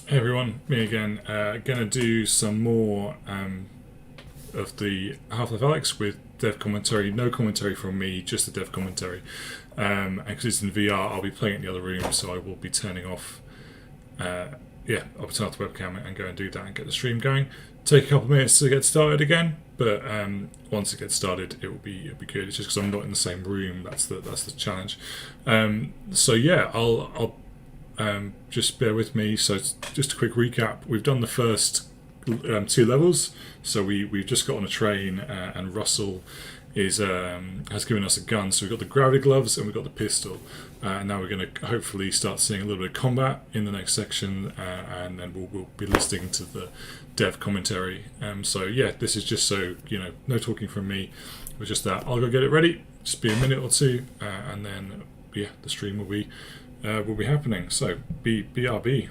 Hey everyone, me again. Gonna do some more of the Half-Life Alyx with dev commentary. No commentary from me, just the dev commentary. And because it's in VR, I'll be playing it in the other room, so I will be turning off. I'll be turning off the webcam and go and do that and get the stream going. Take a couple of minutes to get started again, but once it gets started, it'll be good. It's just because I'm not in the same room. That's the challenge. I'll just bear with me. So just a quick recap. We've done the first two levels. So we've just got on a train and Russell has given us a gun. So we've got the gravity gloves and we've got the pistol. And now we're going to hopefully start seeing a little bit of combat in the next section, and then we'll be listening to the dev commentary. This is just so no talking from me. It was just that I'll go get it ready. Just be a minute or two, and then the stream will be happening. So BRB.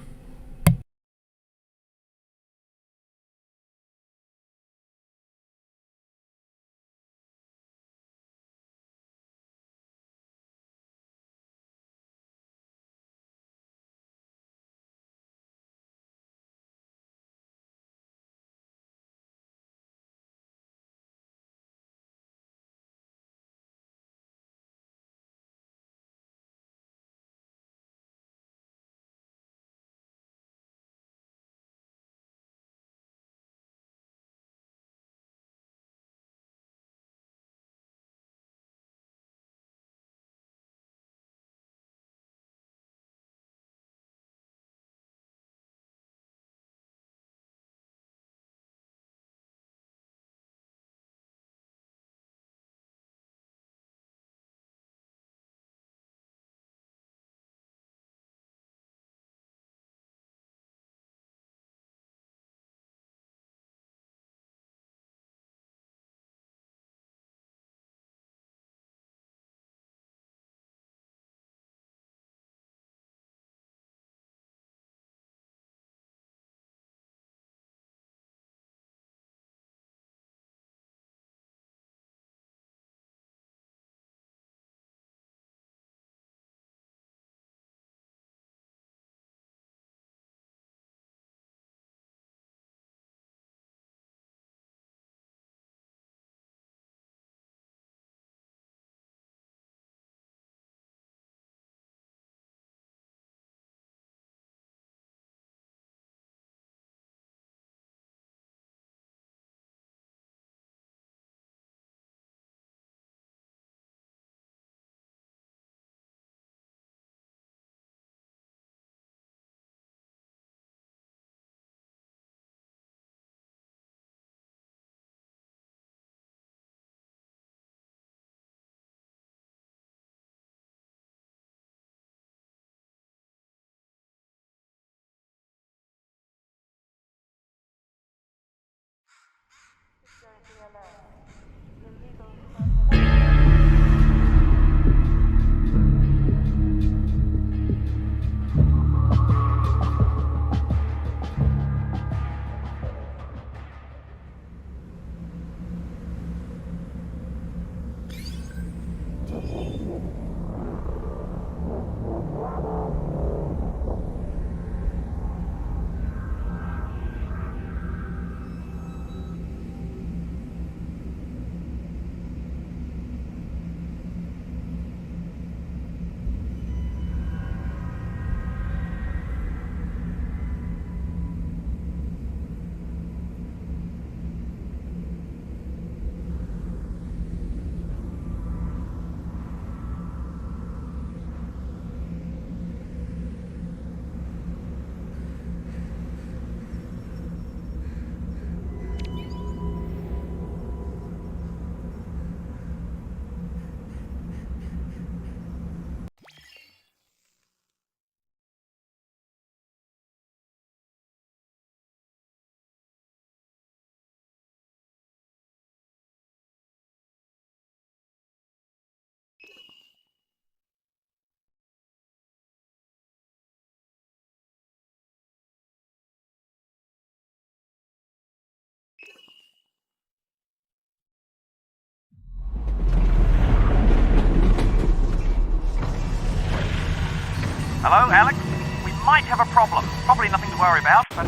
Hello, Alyx? We might have a problem. Probably nothing to worry about, but...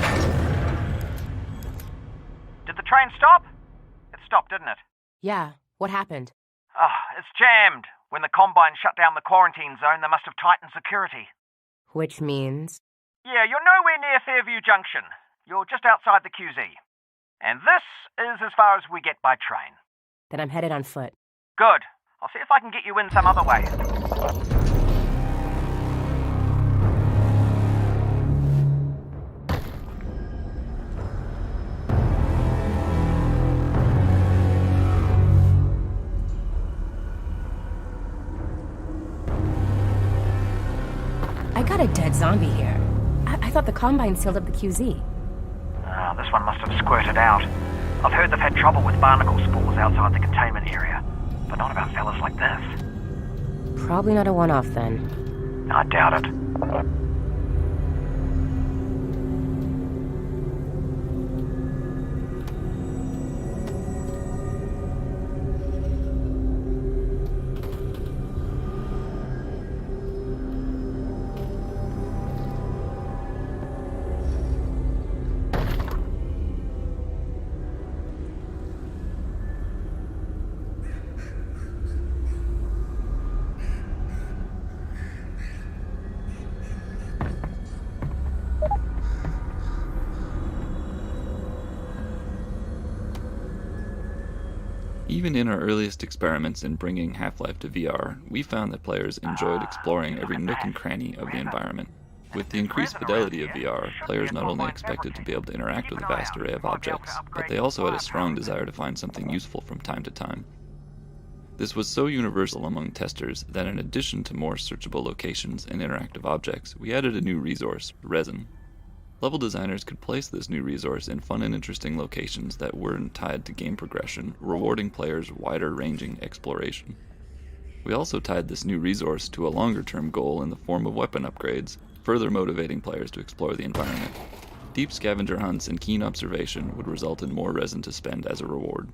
Did the train stop? It stopped, didn't it? Yeah, what happened? It's jammed. When the Combine shut down the quarantine zone, they must have tightened security. Which means? Yeah, you're nowhere near Fairview Junction. You're just outside the QZ. And this is as far as we get by train. Then I'm headed on foot. Good. I'll see if I can get you in some other way. I got a dead zombie here. I thought the Combine sealed up the QZ. This one must have squirted out. I've heard they've had trouble with barnacle spores outside the containment area, but not about fellas like this. Probably not a one-off then. I doubt it. Even in our earliest experiments in bringing Half-Life to VR, we found that players enjoyed exploring every nook and cranny of the environment. With the increased fidelity of VR, players not only expected to be able to interact with a vast array of objects, but they also had a strong desire to find something useful from time to time. This was so universal among testers that in addition to more searchable locations and interactive objects, we added a new resource, resin. Level designers could place this new resource in fun and interesting locations that weren't tied to game progression, rewarding players wider-ranging exploration. We also tied this new resource to a longer-term goal in the form of weapon upgrades, further motivating players to explore the environment. Deep scavenger hunts and keen observation would result in more resin to spend as a reward.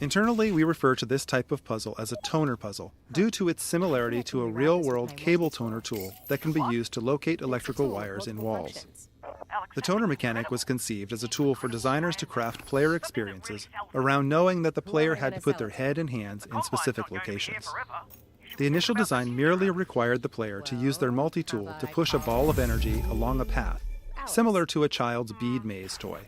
Internally, we refer to this type of puzzle as a toner puzzle, due to its similarity to a real-world cable toner tool that can be used to locate electrical wires in walls. The toner mechanic was conceived as a tool for designers to craft player experiences around knowing that the player had to put their head and hands in specific locations. The initial design merely required the player to use their multi-tool to push a ball of energy along a path, similar to a child's bead maze toy.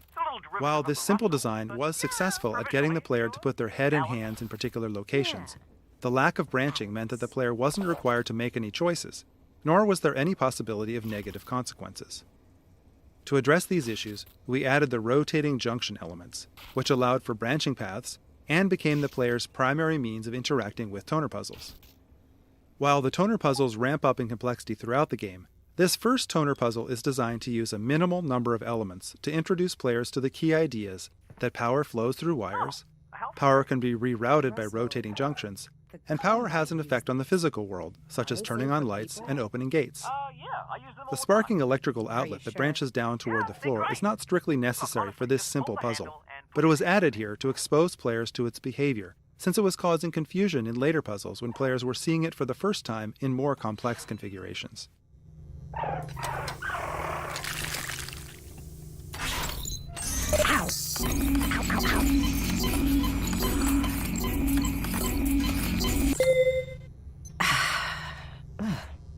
While this simple design was successful at getting the player to put their head and hands in particular locations, the lack of branching meant that the player wasn't required to make any choices, nor was there any possibility of negative consequences. To address these issues, we added the rotating junction elements, which allowed for branching paths and became the player's primary means of interacting with toner puzzles. While the toner puzzles ramp up in complexity throughout the game, this first toner puzzle is designed to use a minimal number of elements to introduce players to the key ideas that power flows through wires, power can be rerouted by rotating junctions, and power has an effect on the physical world, such as turning on lights and opening gates. The sparking electrical outlet that branches down toward the floor is not strictly necessary for this simple puzzle, but it was added here to expose players to its behavior, since it was causing confusion in later puzzles when players were seeing it for the first time in more complex configurations. Ow!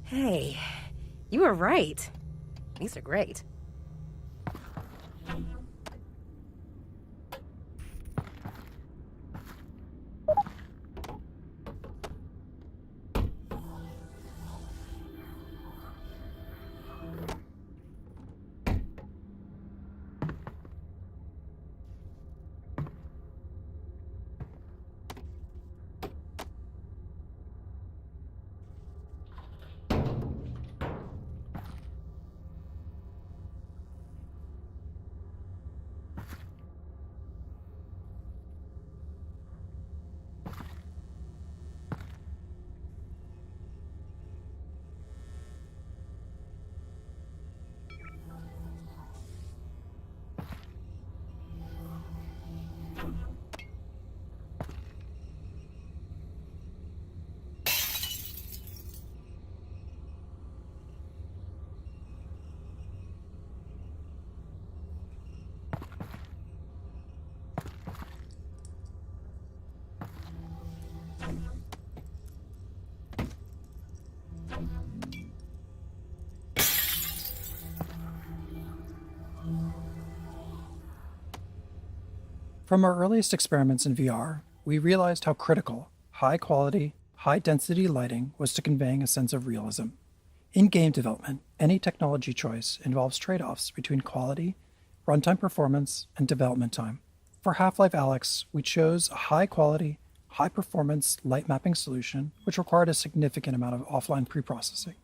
Hey, you were right. These are great. From our earliest experiments in VR, we realized how critical high-quality, high-density lighting was to conveying a sense of realism. In game development, any technology choice involves trade-offs between quality, runtime performance, and development time. For Half-Life Alyx, we chose a high-quality, high-performance light mapping solution which required a significant amount of offline preprocessing.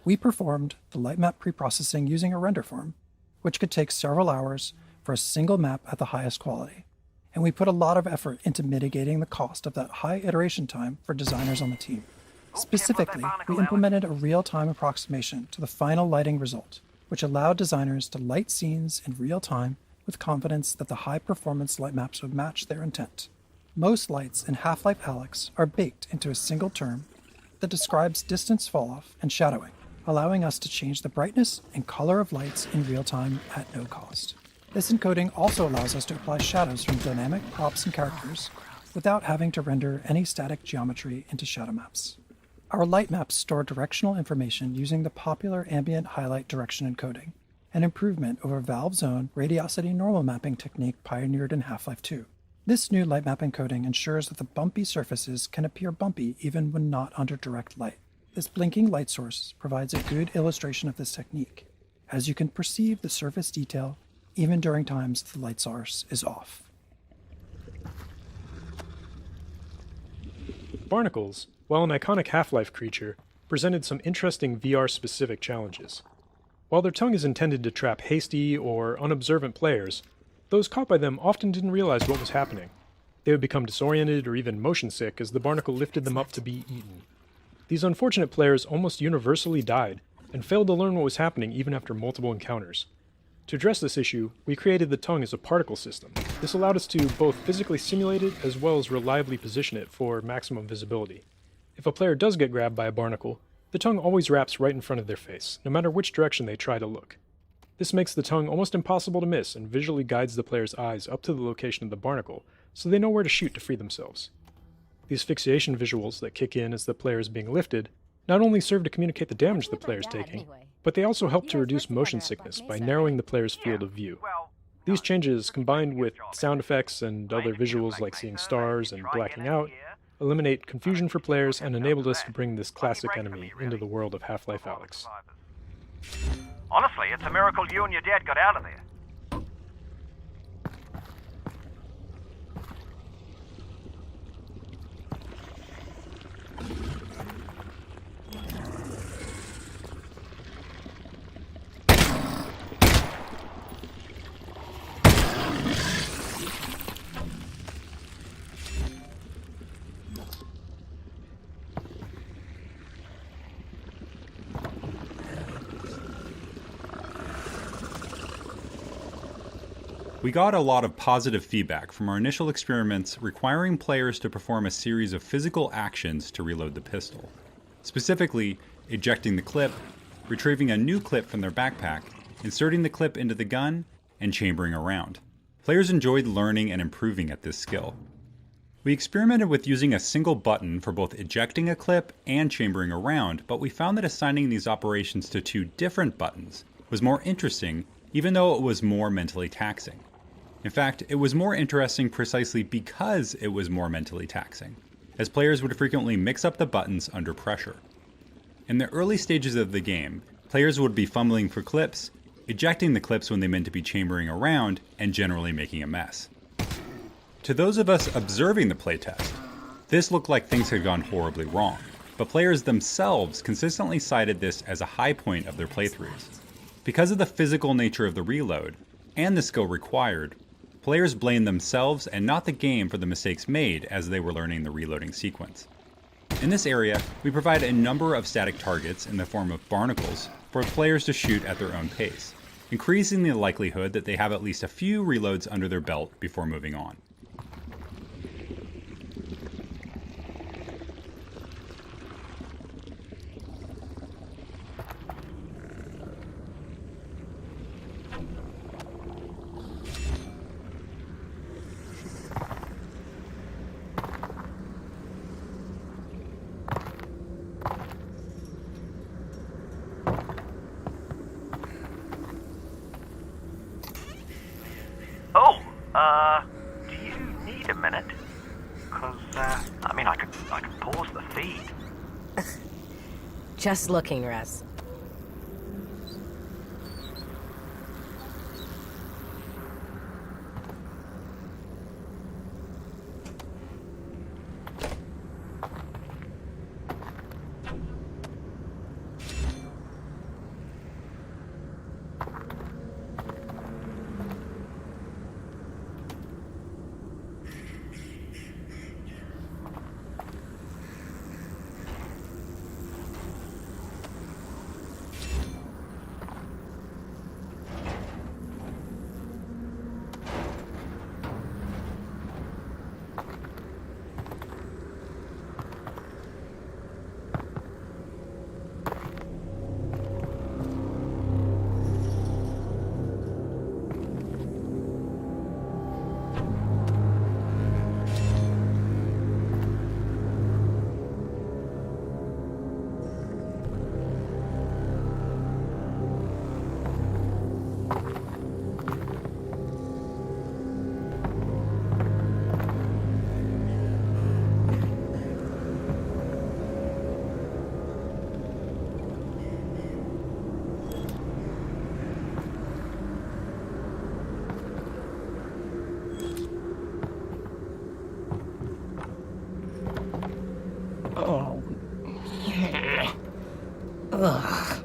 We performed the light map preprocessing using a render farm, which could take several hours for a single map at the highest quality, and we put a lot of effort into mitigating the cost of that high iteration time for designers on the team. Specifically, we implemented a real-time approximation to the final lighting result, which allowed designers to light scenes in real time with confidence that the high-performance light maps would match their intent. Most lights in Half-Life Alyx are baked into a single term that describes distance falloff and shadowing, allowing us to change the brightness and color of lights in real time at no cost. This encoding also allows us to apply shadows from dynamic props and characters without having to render any static geometry into shadow maps. Our light maps store directional information using the popular ambient highlight direction encoding, an improvement over Valve's own radiosity normal mapping technique pioneered in Half-Life 2. This new light map encoding ensures that the bumpy surfaces can appear bumpy even when not under direct light. This blinking light source provides a good illustration of this technique, as you can perceive the surface detail even during times the light source is off. Barnacles, while an iconic Half-Life creature, presented some interesting VR-specific challenges. While their tongue is intended to trap hasty or unobservant players, those caught by them often didn't realize what was happening. They would become disoriented or even motion sick as the barnacle lifted them up to be eaten. These unfortunate players almost universally died and failed to learn what was happening even after multiple encounters. To address this issue, we created the tongue as a particle system. This allowed us to both physically simulate it as well as reliably position it for maximum visibility. If a player does get grabbed by a barnacle, the tongue always wraps right in front of their face, no matter which direction they try to look. This makes the tongue almost impossible to miss and visually guides the player's eyes up to the location of the barnacle, so they know where to shoot to free themselves. These fixation visuals that kick in as the player is being lifted not only serve to communicate the damage the player is taking, but they also help to reduce motion sickness by narrowing the player's field of view. These changes, combined with sound effects and other visuals like seeing stars and blacking out, eliminate confusion for players and enabled us to bring this classic enemy into the world of Half-Life Alyx. Honestly, it's a miracle you and your dad got out of there. We got a lot of positive feedback from our initial experiments requiring players to perform a series of physical actions to reload the pistol. Specifically, ejecting the clip, retrieving a new clip from their backpack, inserting the clip into the gun, and chambering around. Players enjoyed learning and improving at this skill. We experimented with using a single button for both ejecting a clip and chambering around, but we found that assigning these operations to two different buttons was more interesting, even though it was more mentally taxing. In fact, it was more interesting precisely because it was more mentally taxing, as players would frequently mix up the buttons under pressure. In the early stages of the game, players would be fumbling for clips, ejecting the clips when they meant to be chambering around, and generally making a mess. To those of us observing the playtest, this looked like things had gone horribly wrong, but players themselves consistently cited this as a high point of their playthroughs. Because of the physical nature of the reload, and the skill required, players blamed themselves and not the game for the mistakes made as they were learning the reloading sequence. In this area, we provide a number of static targets in the form of barnacles for players to shoot at their own pace, increasing the likelihood that they have at least a few reloads under their belt before moving on. Oh, Just looking, Russ. Oh. Ugh.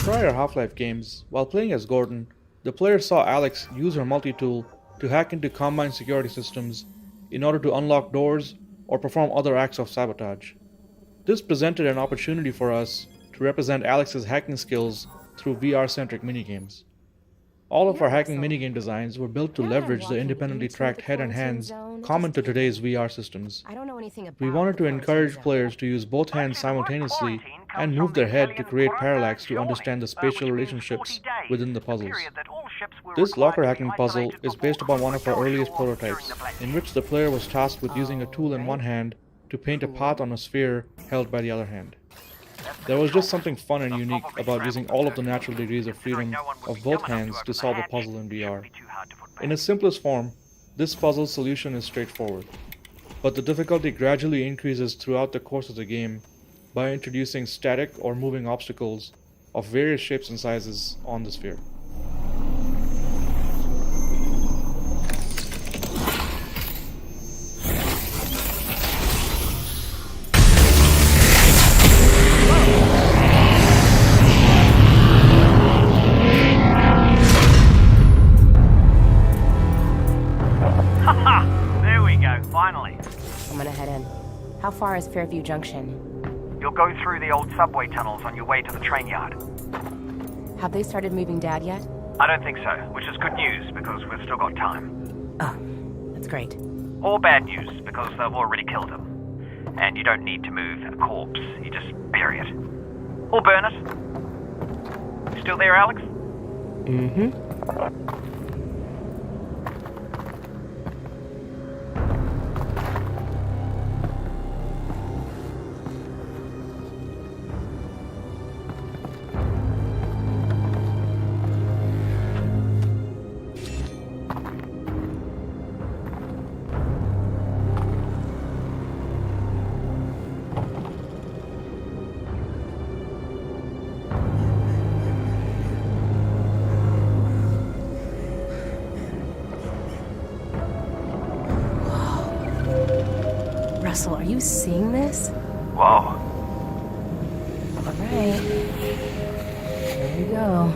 prior Half-Life games, while playing as Gordon, the player saw Alyx use her multi-tool to hack into Combine security systems in order to unlock doors or perform other acts of sabotage. This presented an opportunity for us to represent Alyx's hacking skills through VR-centric minigames. All of our hacking minigame designs were built to leverage the independently tracked head and hands common to today's VR systems. We wanted to encourage players to use both hands simultaneously and move their head to create parallax to understand the spatial relationships within the puzzles. This locker hacking puzzle is based upon one of our earliest prototypes, in which the player was tasked with using a tool in one hand to paint a path on a sphere held by the other hand. There was just something fun and unique about using all of the natural degrees of freedom of both hands to solve a puzzle in VR. In its simplest form, this puzzle solution is straightforward, but the difficulty gradually increases throughout the course of the game by introducing static or moving obstacles of various shapes and sizes on the sphere. How far is Fairview Junction? You'll go through the old subway tunnels on your way to the train yard. Have they started moving Dad yet? I don't think so, which is good news because we've still got time. Oh, that's great. Or bad news because they've already killed him. And you don't need to move a corpse, you just bury it. Or burn it. You still there, Alyx? Mm-hmm. Russell, are you seeing this? Whoa. All right. Here we go.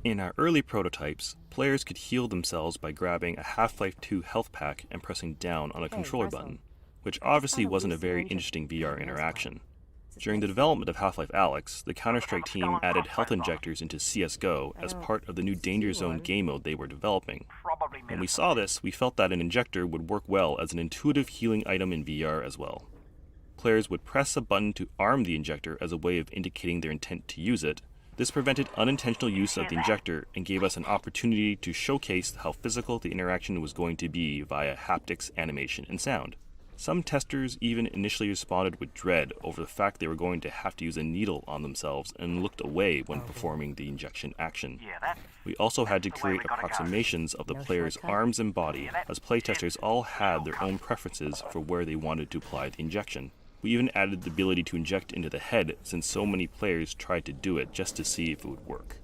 In our early prototypes, players could heal themselves by grabbing a Half-Life 2 health pack and pressing down on a controller button, which obviously wasn't a very interesting VR interaction. During the development of Half-Life Alyx, the Counter-Strike team added health injectors into CSGO as part of the new Danger Zone game mode they were developing. When we saw this, we felt that an injector would work well as an intuitive healing item in VR as well. Players would press a button to arm the injector as a way of indicating their intent to use it. This prevented unintentional use of the injector and gave us an opportunity to showcase how physical the interaction was going to be via haptics, animation, and sound. Some testers even initially responded with dread over the fact they were going to have to use a needle on themselves and looked away when performing the injection action. We also had to create approximations of the player's arms and body, as playtesters all had their own preferences for where they wanted to apply the injection. We even added the ability to inject into the head since so many players tried to do it just to see if it would work.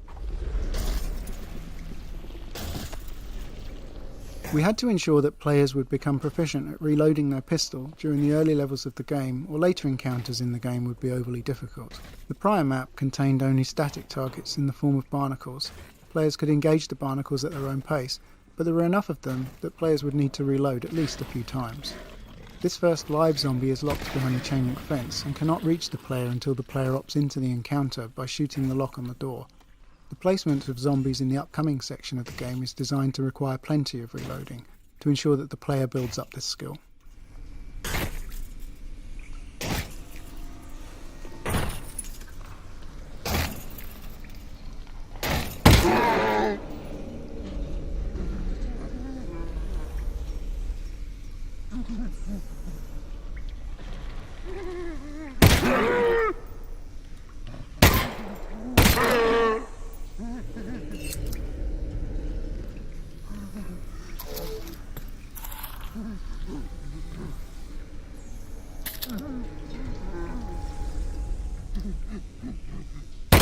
We had to ensure that players would become proficient at reloading their pistol during the early levels of the game, or later encounters in the game would be overly difficult. The prior map contained only static targets in the form of barnacles. Players could engage the barnacles at their own pace, but there were enough of them that players would need to reload at least a few times. This first live zombie is locked behind the chain link fence and cannot reach the player until the player opts into the encounter by shooting the lock on the door. The placement of zombies in the upcoming section of the game is designed to require plenty of reloading to ensure that the player builds up this skill.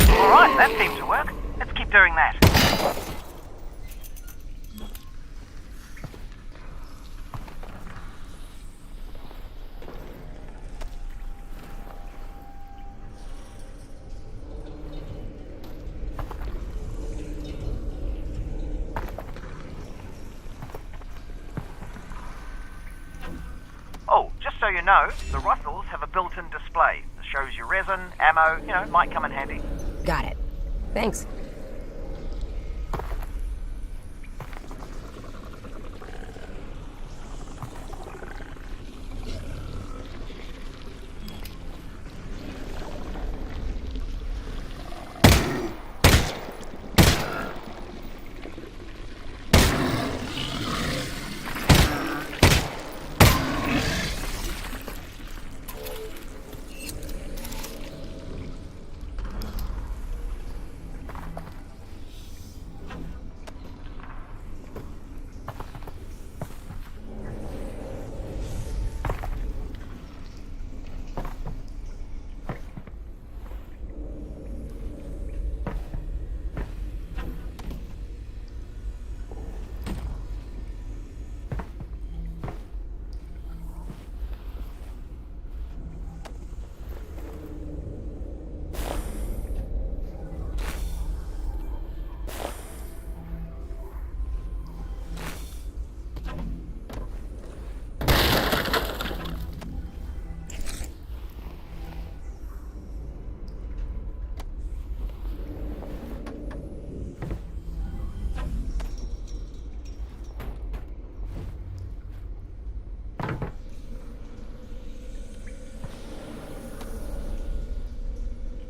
Alright, that seemed to work. Let's keep doing that. you know, the Russells have a built-in display that shows you resin, ammo, might come in handy. Got it. Thanks.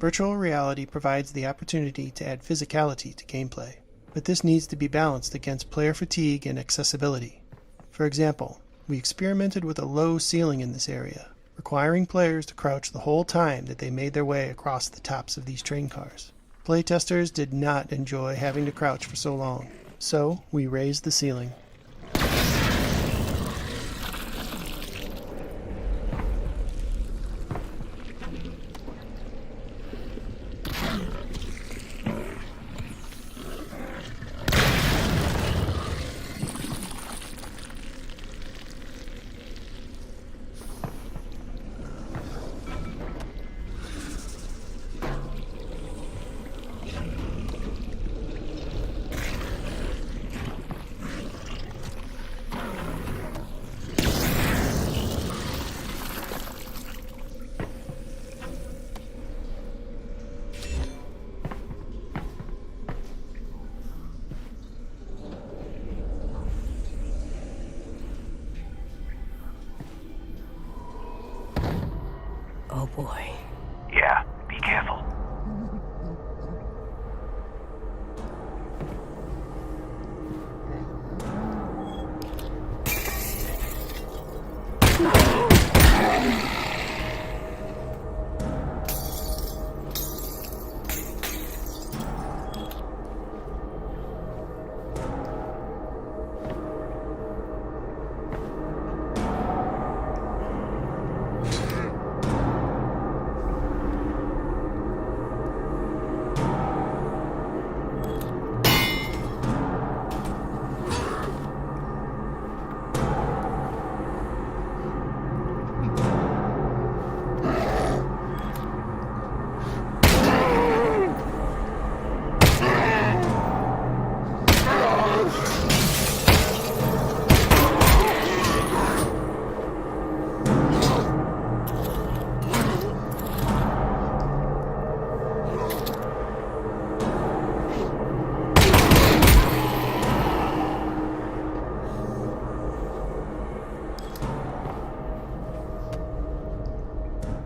Virtual reality provides the opportunity to add physicality to gameplay, but this needs to be balanced against player fatigue and accessibility. For example, we experimented with a low ceiling in this area, requiring players to crouch the whole time that they made their way across the tops of these train cars. Playtesters did not enjoy having to crouch for so long, so we raised the ceiling. Oh boy. Yeah, be careful.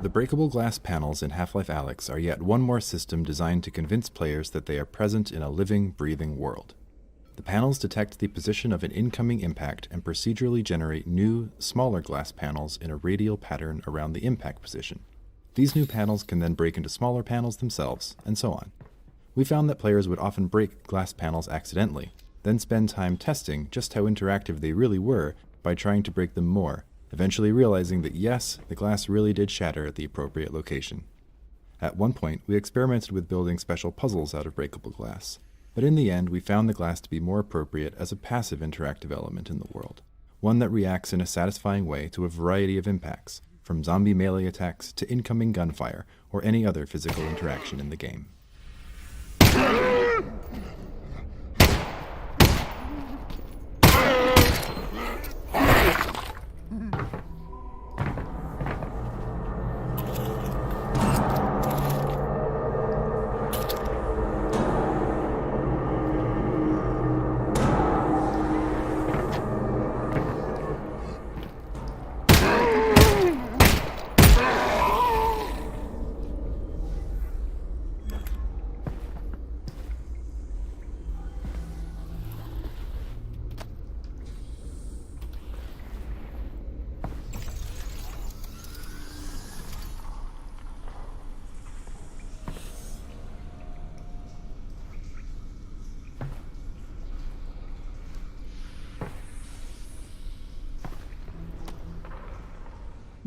The breakable glass panels in Half-Life Alyx are yet one more system designed to convince players that they are present in a living, breathing world. The panels detect the position of an incoming impact and procedurally generate new, smaller glass panels in a radial pattern around the impact position. These new panels can then break into smaller panels themselves, and so on. We found that players would often break glass panels accidentally, then spend time testing just how interactive they really were by trying to break them more, eventually realizing that yes, the glass really did shatter at the appropriate location. At one point, we experimented with building special puzzles out of breakable glass, but in the end we found the glass to be more appropriate as a passive interactive element in the world, one that reacts in a satisfying way to a variety of impacts, from zombie melee attacks to incoming gunfire or any other physical interaction in the game.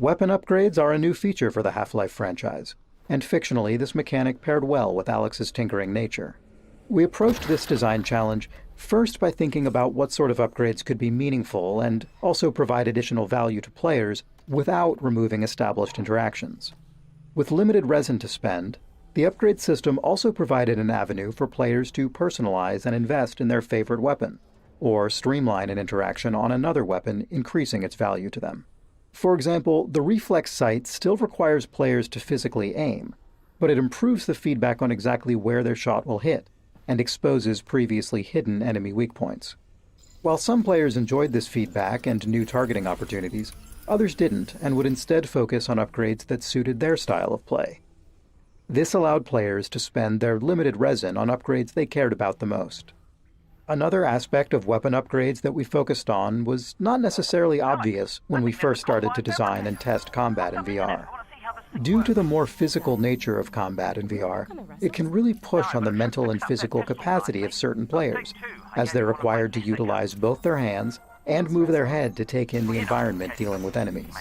Weapon upgrades are a new feature for the Half-Life franchise, and fictionally this mechanic paired well with Alyx's tinkering nature. We approached this design challenge first by thinking about what sort of upgrades could be meaningful and also provide additional value to players without removing established interactions. With limited resin to spend, the upgrade system also provided an avenue for players to personalize and invest in their favorite weapon, or streamline an interaction on another weapon, increasing its value to them. For example, the reflex sight still requires players to physically aim, but it improves the feedback on exactly where their shot will hit, and exposes previously hidden enemy weak points. While some players enjoyed this feedback and new targeting opportunities, others didn't and would instead focus on upgrades that suited their style of play. This allowed players to spend their limited resin on upgrades they cared about the most. Another aspect of weapon upgrades that we focused on was not necessarily obvious when we first started to design and test combat in VR. Due to the more physical nature of combat in VR, it can really push on the mental and physical capacity of certain players, as they're required to utilize both their hands and move their head to take in the environment dealing with enemies.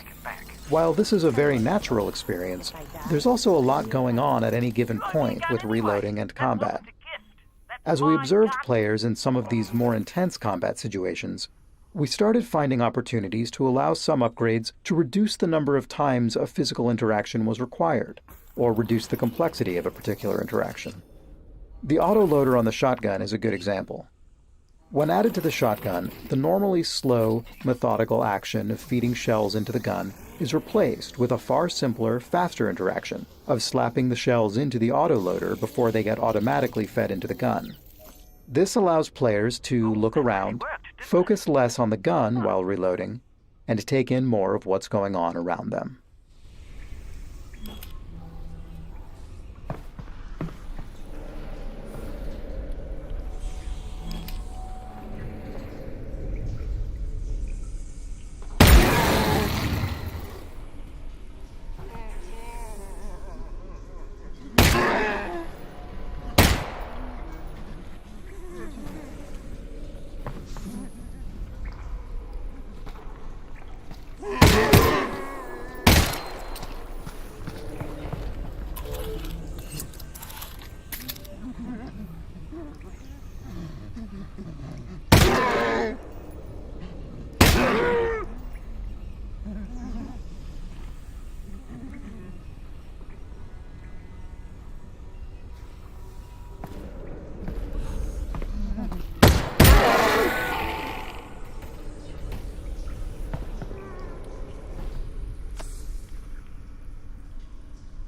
While this is a very natural experience, there's also a lot going on at any given point with reloading and combat. As we observed players in some of these more intense combat situations, we started finding opportunities to allow some upgrades to reduce the number of times a physical interaction was required, or reduce the complexity of a particular interaction. The autoloader on the shotgun is a good example. When added to the shotgun, the normally slow, methodical action of feeding shells into the gun is replaced with a far simpler, faster interaction of slapping the shells into the autoloader before they get automatically fed into the gun. This allows players to look around, focus less on the gun while reloading, and take in more of what's going on around them.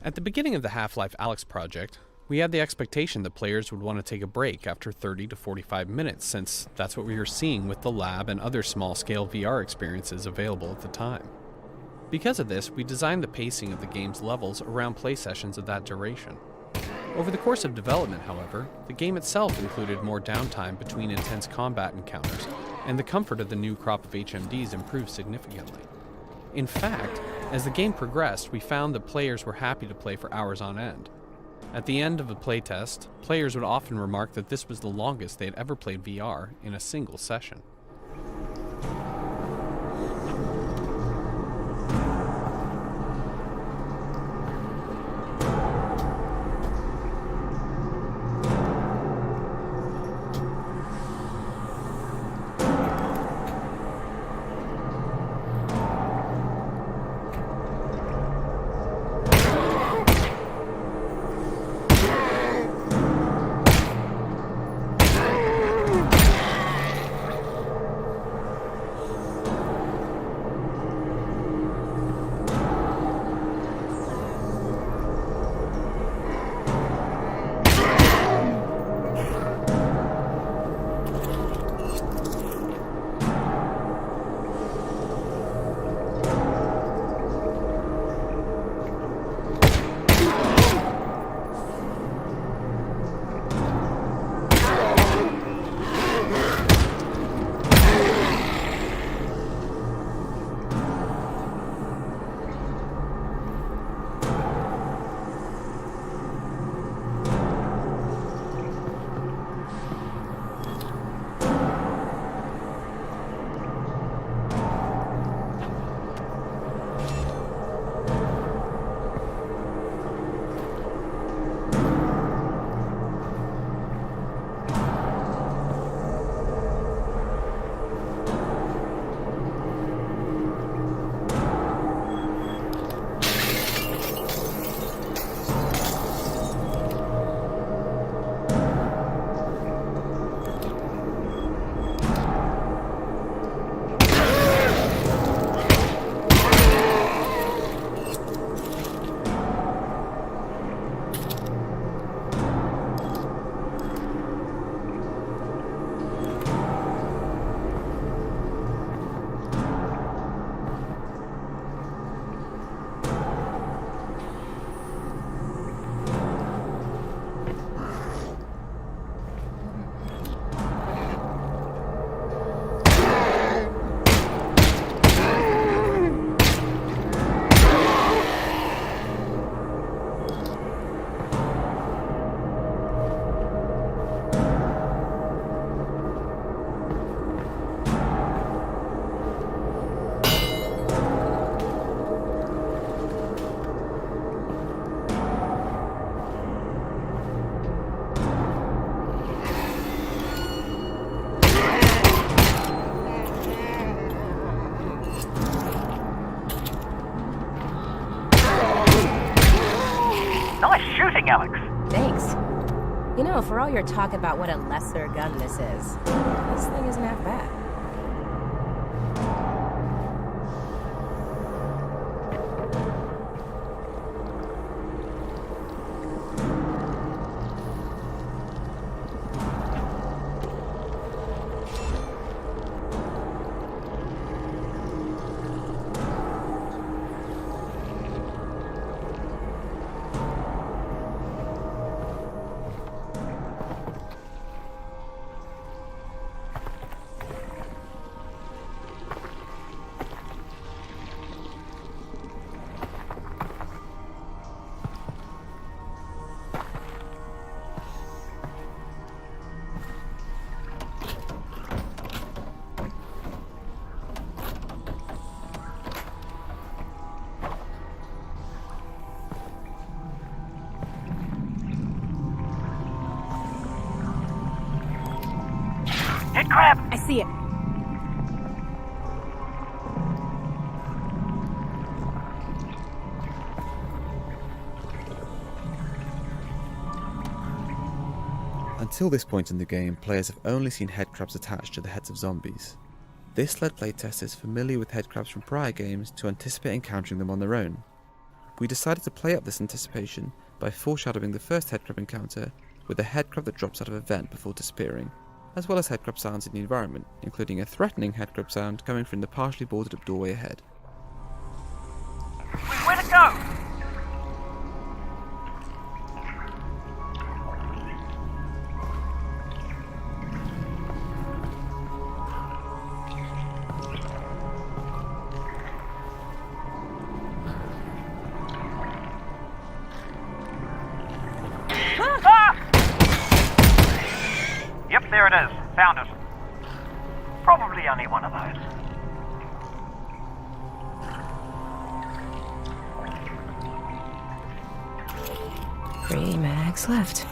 At the beginning of the Half-Life Alyx project, we had the expectation that players would want to take a break after 30 to 45 minutes, since that's what we were seeing with the lab and other small-scale VR experiences available at the time. Because of this, we designed the pacing of the game's levels around play sessions of that duration. Over the course of development, however, the game itself included more downtime between intense combat encounters, and the comfort of the new crop of HMDs improved significantly. In fact, as the game progressed, we found that players were happy to play for hours on end. At the end of a playtest, players would often remark that this was the longest they had ever played VR in a single session. your talk about what a lesser gun this is. This thing isn't half bad. Headcrab! I see it. Until this point in the game, players have only seen headcrabs attached to the heads of zombies. This led playtesters familiar with headcrabs from prior games to anticipate encountering them on their own. We decided to play up this anticipation by foreshadowing the first headcrab encounter with a headcrab that drops out of a vent before disappearing, as well as headcrab sounds in the environment, including a threatening headcrab sound coming from the partially boarded up doorway ahead. Where to go? Yep, there it is. Found it. Probably only one of those. 3 mags left.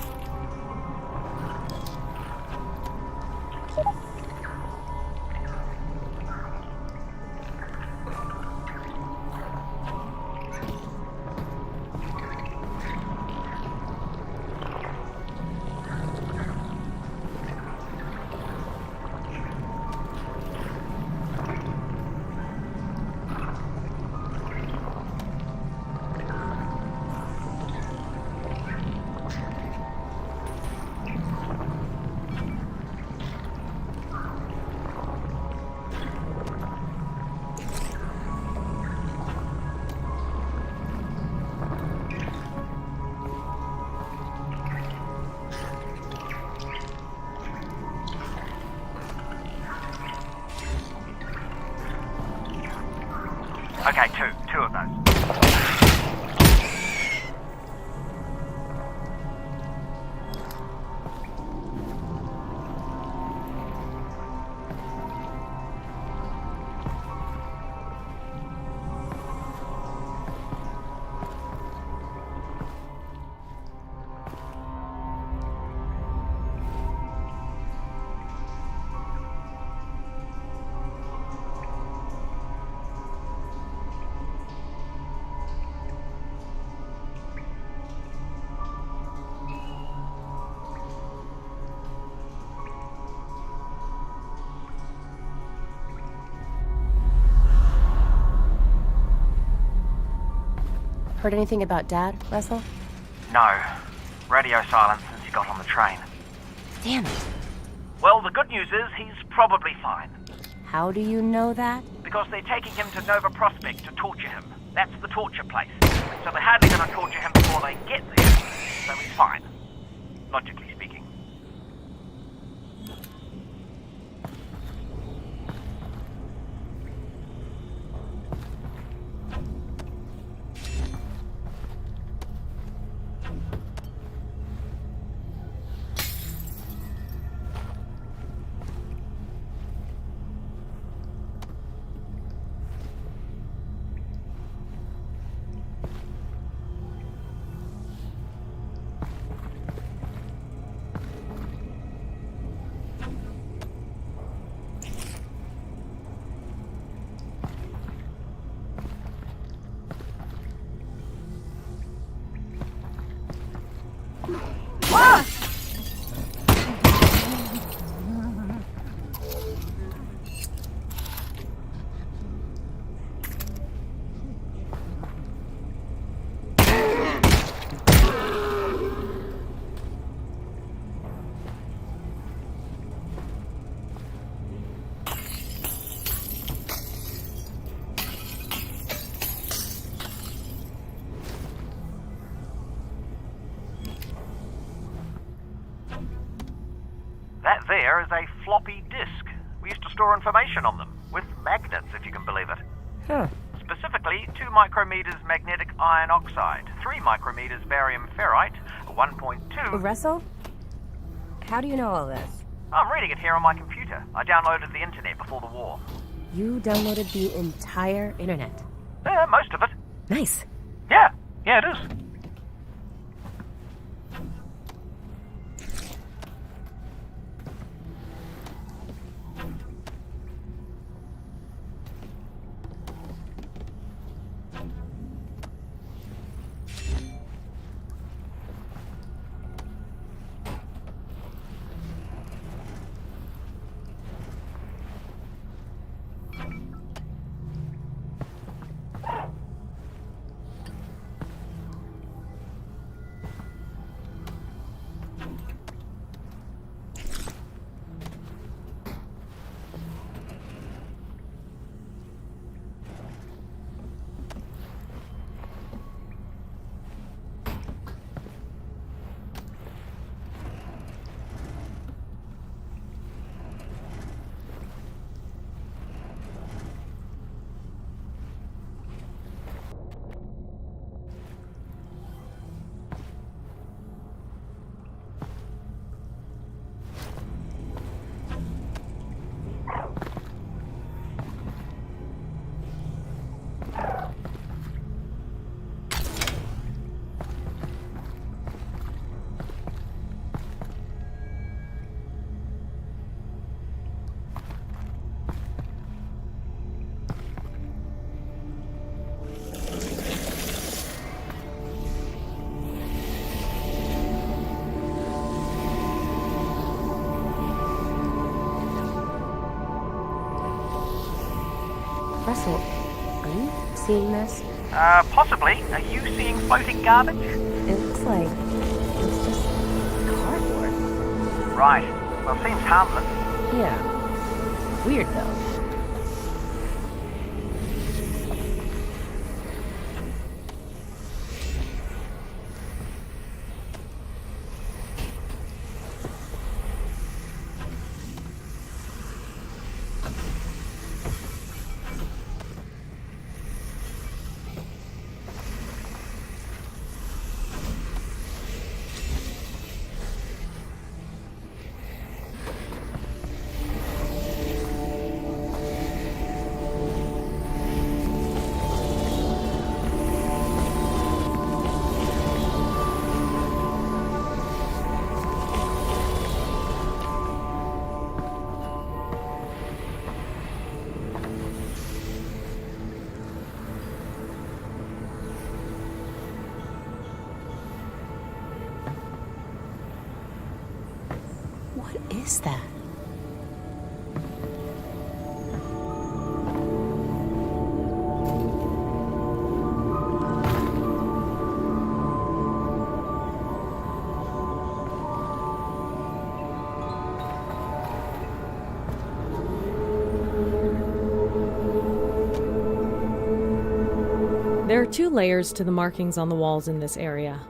Okay, two of those. Heard anything about Dad, Russell? No. Radio silence since he got on the train. Damn it. Well, the good news is he's probably fine. How do you know that? Because they're taking him to Nova Prospect to torture him. That's the torture place. So they're hardly going to torture him before they get there. So he's fine. Logically speaking. That there is a floppy disk. We used to store information on them, with magnets, if you can believe it. Huh. Specifically, 2 micrometers magnetic iron oxide, 3 micrometers barium ferrite, 1.2... Russell? How do you know all this? I'm reading it here on my computer. I downloaded the internet before the war. You downloaded the entire internet? Most of it. Nice. Yeah, it is. Russell, are you seeing this? Possibly. Are you seeing floating garbage? It looks like it's just cardboard. Right. Well, seems harmless. Yeah. Weird, though. What is that? There are 2 layers to the markings on the walls in this area.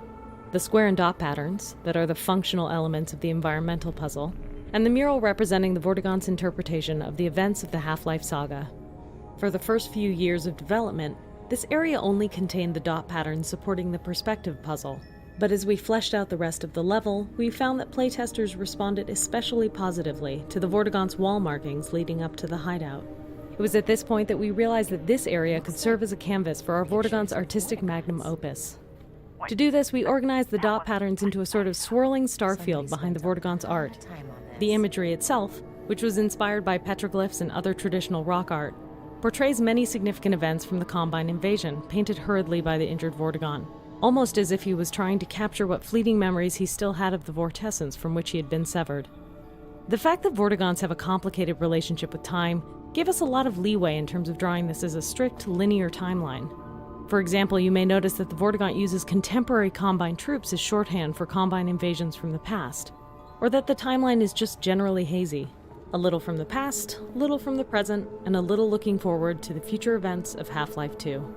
The square and dot patterns, that are the functional elements of the environmental puzzle, and the mural representing the Vortigaunt's interpretation of the events of the Half-Life saga. For the first few years of development, this area only contained the dot patterns supporting the perspective puzzle, but as we fleshed out the rest of the level, we found that playtesters responded especially positively to the Vortigaunt's wall markings leading up to the hideout. It was at this point that we realized that this area could serve as a canvas for our Vortigaunt's artistic magnum opus. To do this, we organized the dot patterns into a sort of swirling star field behind the Vortigaunt's art. The imagery itself, which was inspired by petroglyphs and other traditional rock art, portrays many significant events from the Combine invasion, painted hurriedly by the injured Vortigaunt, almost as if he was trying to capture what fleeting memories he still had of the vortessence from which he had been severed. The fact that Vortigaunts have a complicated relationship with time gave us a lot of leeway in terms of drawing this as a strict, linear timeline. For example, you may notice that the Vortigaunt uses contemporary Combine troops as shorthand for Combine invasions from the past, or that the timeline is just generally hazy. A little from the past, little from the present, and a little looking forward to the future events of Half-Life 2.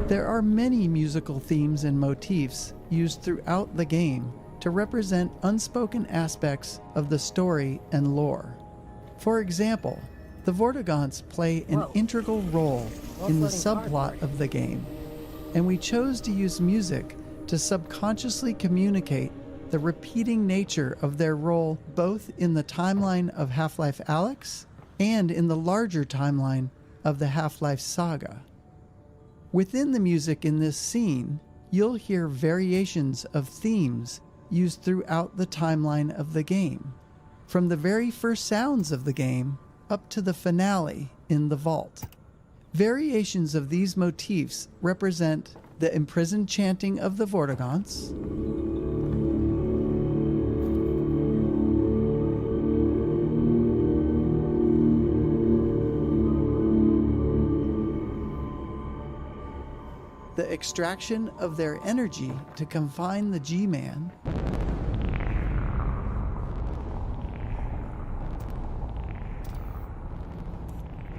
There are many musical themes and motifs used throughout the game to represent unspoken aspects of the story and lore. For example, the Vortigaunts play an integral role in the subplot of the game, and we chose to use music to subconsciously communicate the repeating nature of their role both in the timeline of Half-Life Alyx and in the larger timeline of the Half-Life saga. Within the music in this scene, you'll hear variations of themes used throughout the timeline of the game, from the very first sounds of the game up to the finale in the vault. Variations of these motifs represent the imprisoned chanting of the Vortigaunts, the extraction of their energy to confine the G-Man,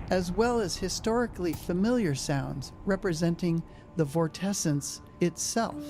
as well as historically familiar sounds representing the vortessence itself.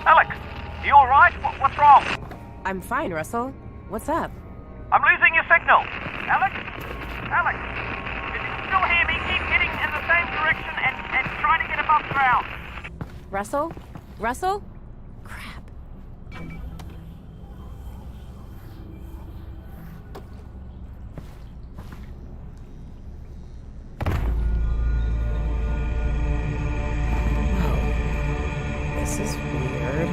Alyx, you alright? What's wrong? I'm fine, Russell. What's up? I'm losing your signal. Alyx? Alyx? Russell? Russell? Crap. This is weird.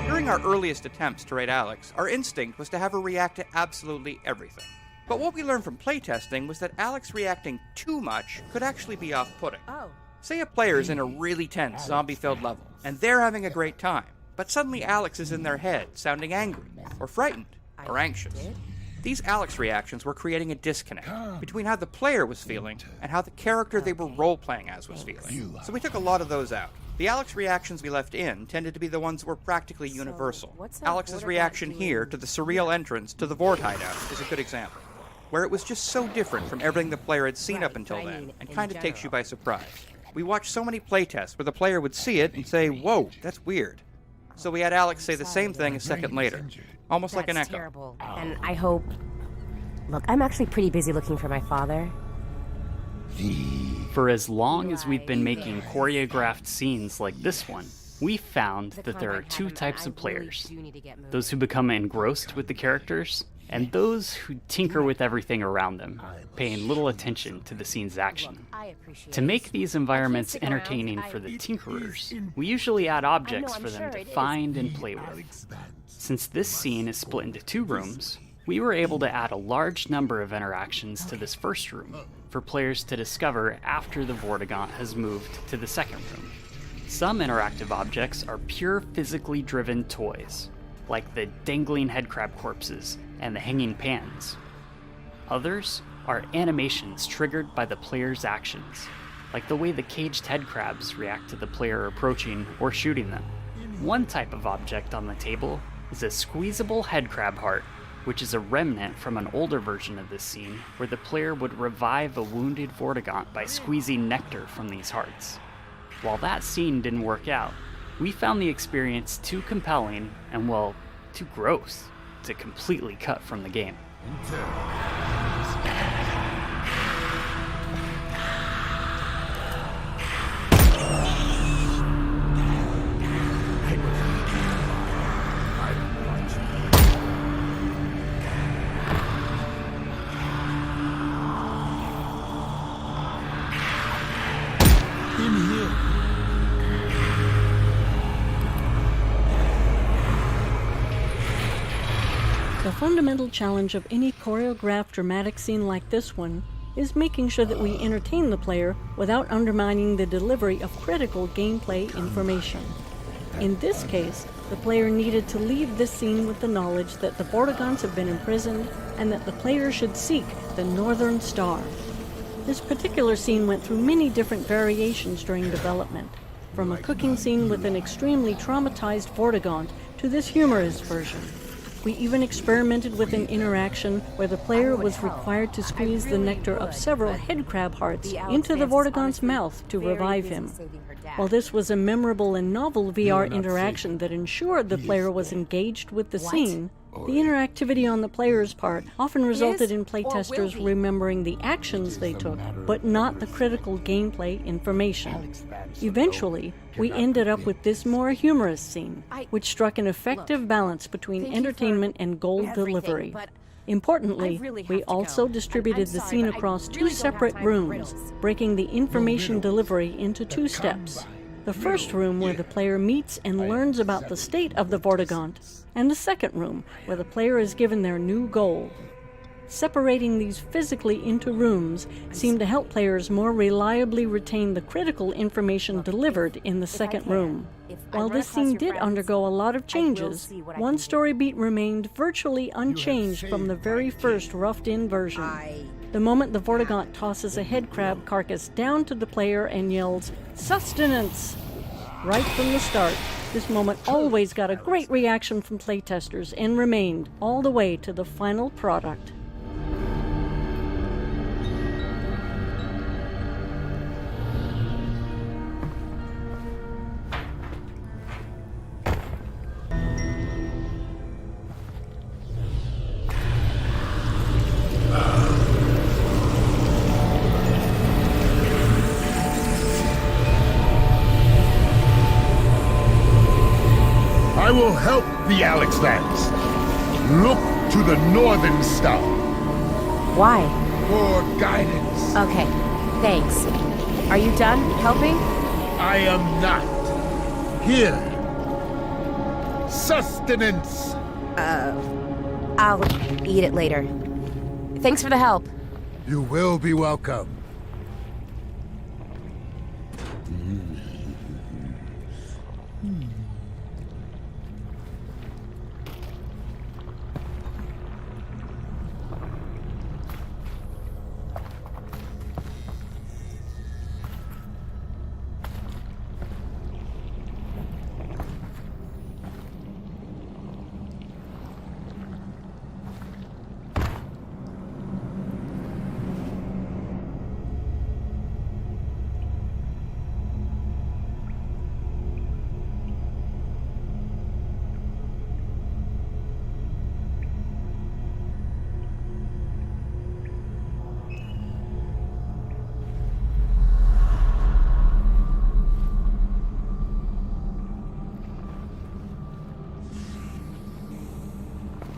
During our earliest attempts to raid Alyx, our instinct was to have her react to absolutely everything. But what we learned from playtesting was that Alyx reacting too much could actually be off-putting. Say a player's in a really tense, zombie-filled level, and they're having a great time, but suddenly Alyx is in their head, sounding angry, or frightened, or anxious. These Alyx reactions were creating a disconnect between how the player was feeling and how the character they were role-playing as was feeling. So we took a lot of those out. The Alyx reactions we left in tended to be the ones that were practically universal. Alyx's reaction here to the surreal entrance to the Vord hideout is a good example, where it was just so different from everything the player had seen up until then, and kind of takes you by surprise. We watched so many playtests where the player would see it and say, "Whoa, that's weird." So we had Alyx say the same thing a second later, almost like an echo. Terrible. And I hope... Look, I'm actually pretty busy looking for my father. For as long as we've been making choreographed scenes like this one, we found that there are two types of players. Those who become engrossed with the characters, and those who tinker with everything around them, paying little attention to the scene's action. To make these environments entertaining for the tinkerers, we usually add objects for them to find and play with. Since this scene is split into 2 rooms, we were able to add a large number of interactions to this first room for players to discover after the Vortigaunt has moved to the second room. Some interactive objects are pure physically driven toys, like the dangling headcrab corpses and the hanging pans. Others are animations triggered by the player's actions, like the way the caged headcrabs react to the player approaching or shooting them. One type of object on the table is a squeezable headcrab heart, which is a remnant from an older version of this scene where the player would revive a wounded Vortigaunt by squeezing nectar from these hearts. While that scene didn't work out, we found the experience too compelling and, well, too gross to completely cut from the game. The fundamental challenge of any choreographed dramatic scene like this one is making sure that we entertain the player without undermining the delivery of critical gameplay information. In this case, the player needed to leave this scene with the knowledge that the Vortigaunts have been imprisoned and that the player should seek the Northern Star. This particular scene went through many different variations during development, from a cooking scene with an extremely traumatized Vortigaunt to this humorous version. We even experimented with an interaction where the player was required to squeeze the nectar of several headcrab hearts into the Vortigaunt's mouth to revive him. While this was a memorable and novel VR interaction that ensured the player was engaged with the scene, the interactivity on the player's part often resulted in playtesters remembering the actions they took, but not the critical gameplay information. Eventually, we ended up with this more humorous scene, which struck an effective balance between entertainment and goal delivery. Importantly, we also distributed the scene across 2 separate rooms, breaking the information delivery into 2 steps. The first room where the player meets and learns about the state of the Vortigaunt, and the second room where the player is given their new goal. Separating these physically into rooms seemed to help players more reliably retain the critical information delivered in the second room. While this scene did undergo a lot of changes, one story beat remained virtually unchanged from the very first roughed-in version. The moment the Vortigaunt tosses a headcrab carcass down to the player and yells, "Sustenance!" Right from the start, this moment always got a great reaction from playtesters and remained all the way to the final product. I will help the Alyx lands. Look to the northern star. Why? For guidance. Okay, thanks. Are you done helping? I am not. Here. Sustenance. I'll eat it later. Thanks for the help. You will be welcome.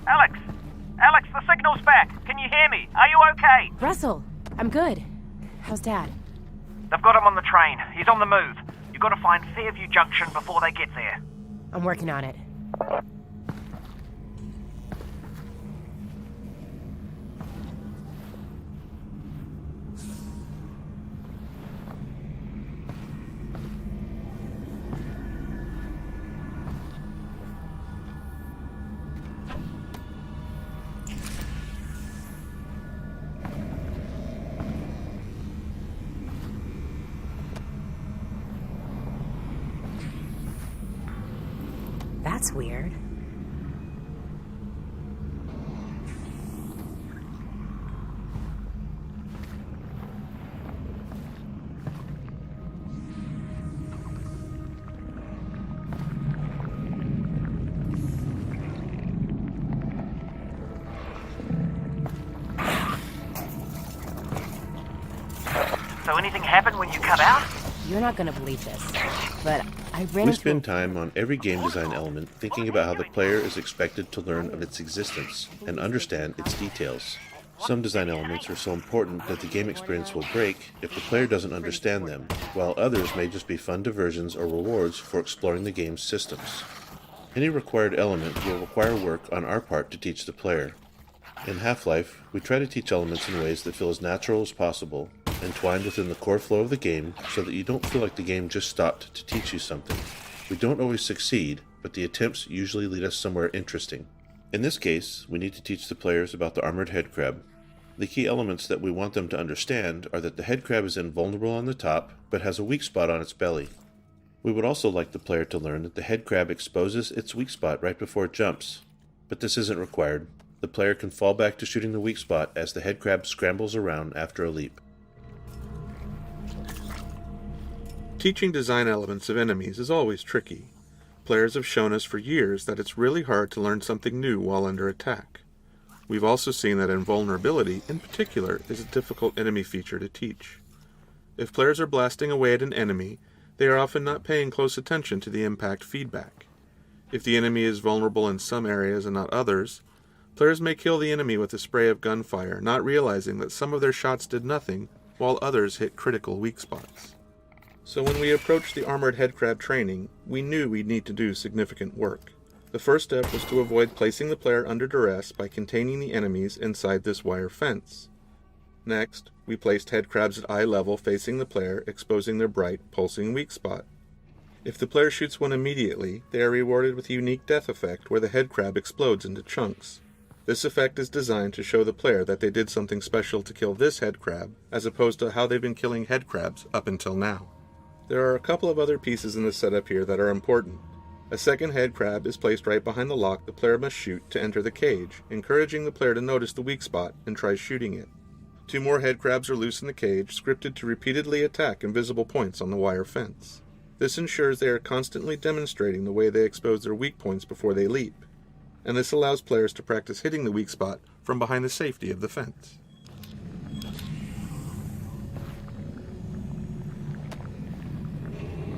Alyx! Alyx, the signal's back. Can you hear me? Are you okay? Russell, I'm good. How's Dad? They've got him on the train. He's on the move. You've got to find Fairview Junction before they get there. I'm working on it. That's weird. So anything happened when you cut out? You're not gonna believe this, but I ran We into spend time on every game design element thinking about how the player is expected to learn of its existence and understand its details. Some design elements are so important that the game experience will break if the player doesn't understand them, while others may just be fun diversions or rewards for exploring the game's systems. Any required element will require work on our part to teach the player. In Half-Life, we try to teach elements in ways that feel as natural as possible, entwined within the core flow of the game so that you don't feel like the game just stopped to teach you something. We don't always succeed, but the attempts usually lead us somewhere interesting. In this case, we need to teach the players about the armored headcrab. The key elements that we want them to understand are that the headcrab is invulnerable on the top, but has a weak spot on its belly. We would also like the player to learn that the headcrab exposes its weak spot right before it jumps, but this isn't required. The player can fall back to shooting the weak spot as the headcrab scrambles around after a leap. Teaching design elements of enemies is always tricky. Players have shown us for years that it's really hard to learn something new while under attack. We've also seen that invulnerability, in particular, is a difficult enemy feature to teach. If players are blasting away at an enemy, they are often not paying close attention to the impact feedback. If the enemy is vulnerable in some areas and not others, players may kill the enemy with a spray of gunfire, not realizing that some of their shots did nothing, while others hit critical weak spots. So when we approached the armored headcrab training, we knew we'd need to do significant work. The first step was to avoid placing the player under duress by containing the enemies inside this wire fence. Next, we placed headcrabs at eye level facing the player, exposing their bright, pulsing weak spot. If the player shoots one immediately, they are rewarded with a unique death effect where the headcrab explodes into chunks. This effect is designed to show the player that they did something special to kill this headcrab, as opposed to how they've been killing headcrabs up until now. There are a couple of other pieces in the setup here that are important. A second headcrab is placed right behind the lock the player must shoot to enter the cage, encouraging the player to notice the weak spot and try shooting it. 2 more headcrabs are loose in the cage, scripted to repeatedly attack invisible points on the wire fence. This ensures they are constantly demonstrating the way they expose their weak points before they leap, and this allows players to practice hitting the weak spot from behind the safety of the fence.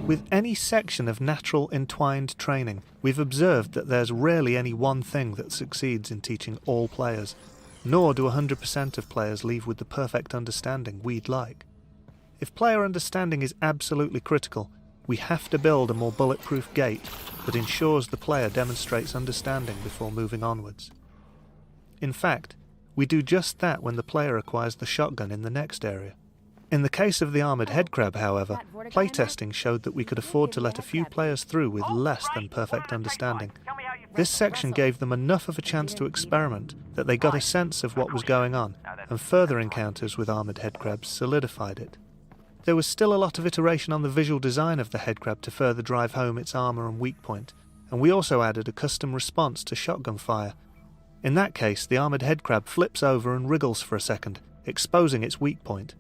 With any section of natural entwined training, we've observed that there's rarely any one thing that succeeds in teaching all players, nor do 100% of players leave with the perfect understanding we'd like. If player understanding is absolutely critical, we have to build a more bulletproof gate that ensures the player demonstrates understanding before moving onwards. In fact, we do just that when the player acquires the shotgun in the next area. In the case of the armoured headcrab, however, playtesting showed that we could afford to let a few players through with less than perfect understanding. This section gave them enough of a chance to experiment that they got a sense of what was going on, and further encounters with armoured headcrabs solidified it. There was still a lot of iteration on the visual design of the headcrab to further drive home its armour and weak point, and we also added a custom response to shotgun fire. In that case, the armoured headcrab flips over and wriggles for a second, exposing its weak point.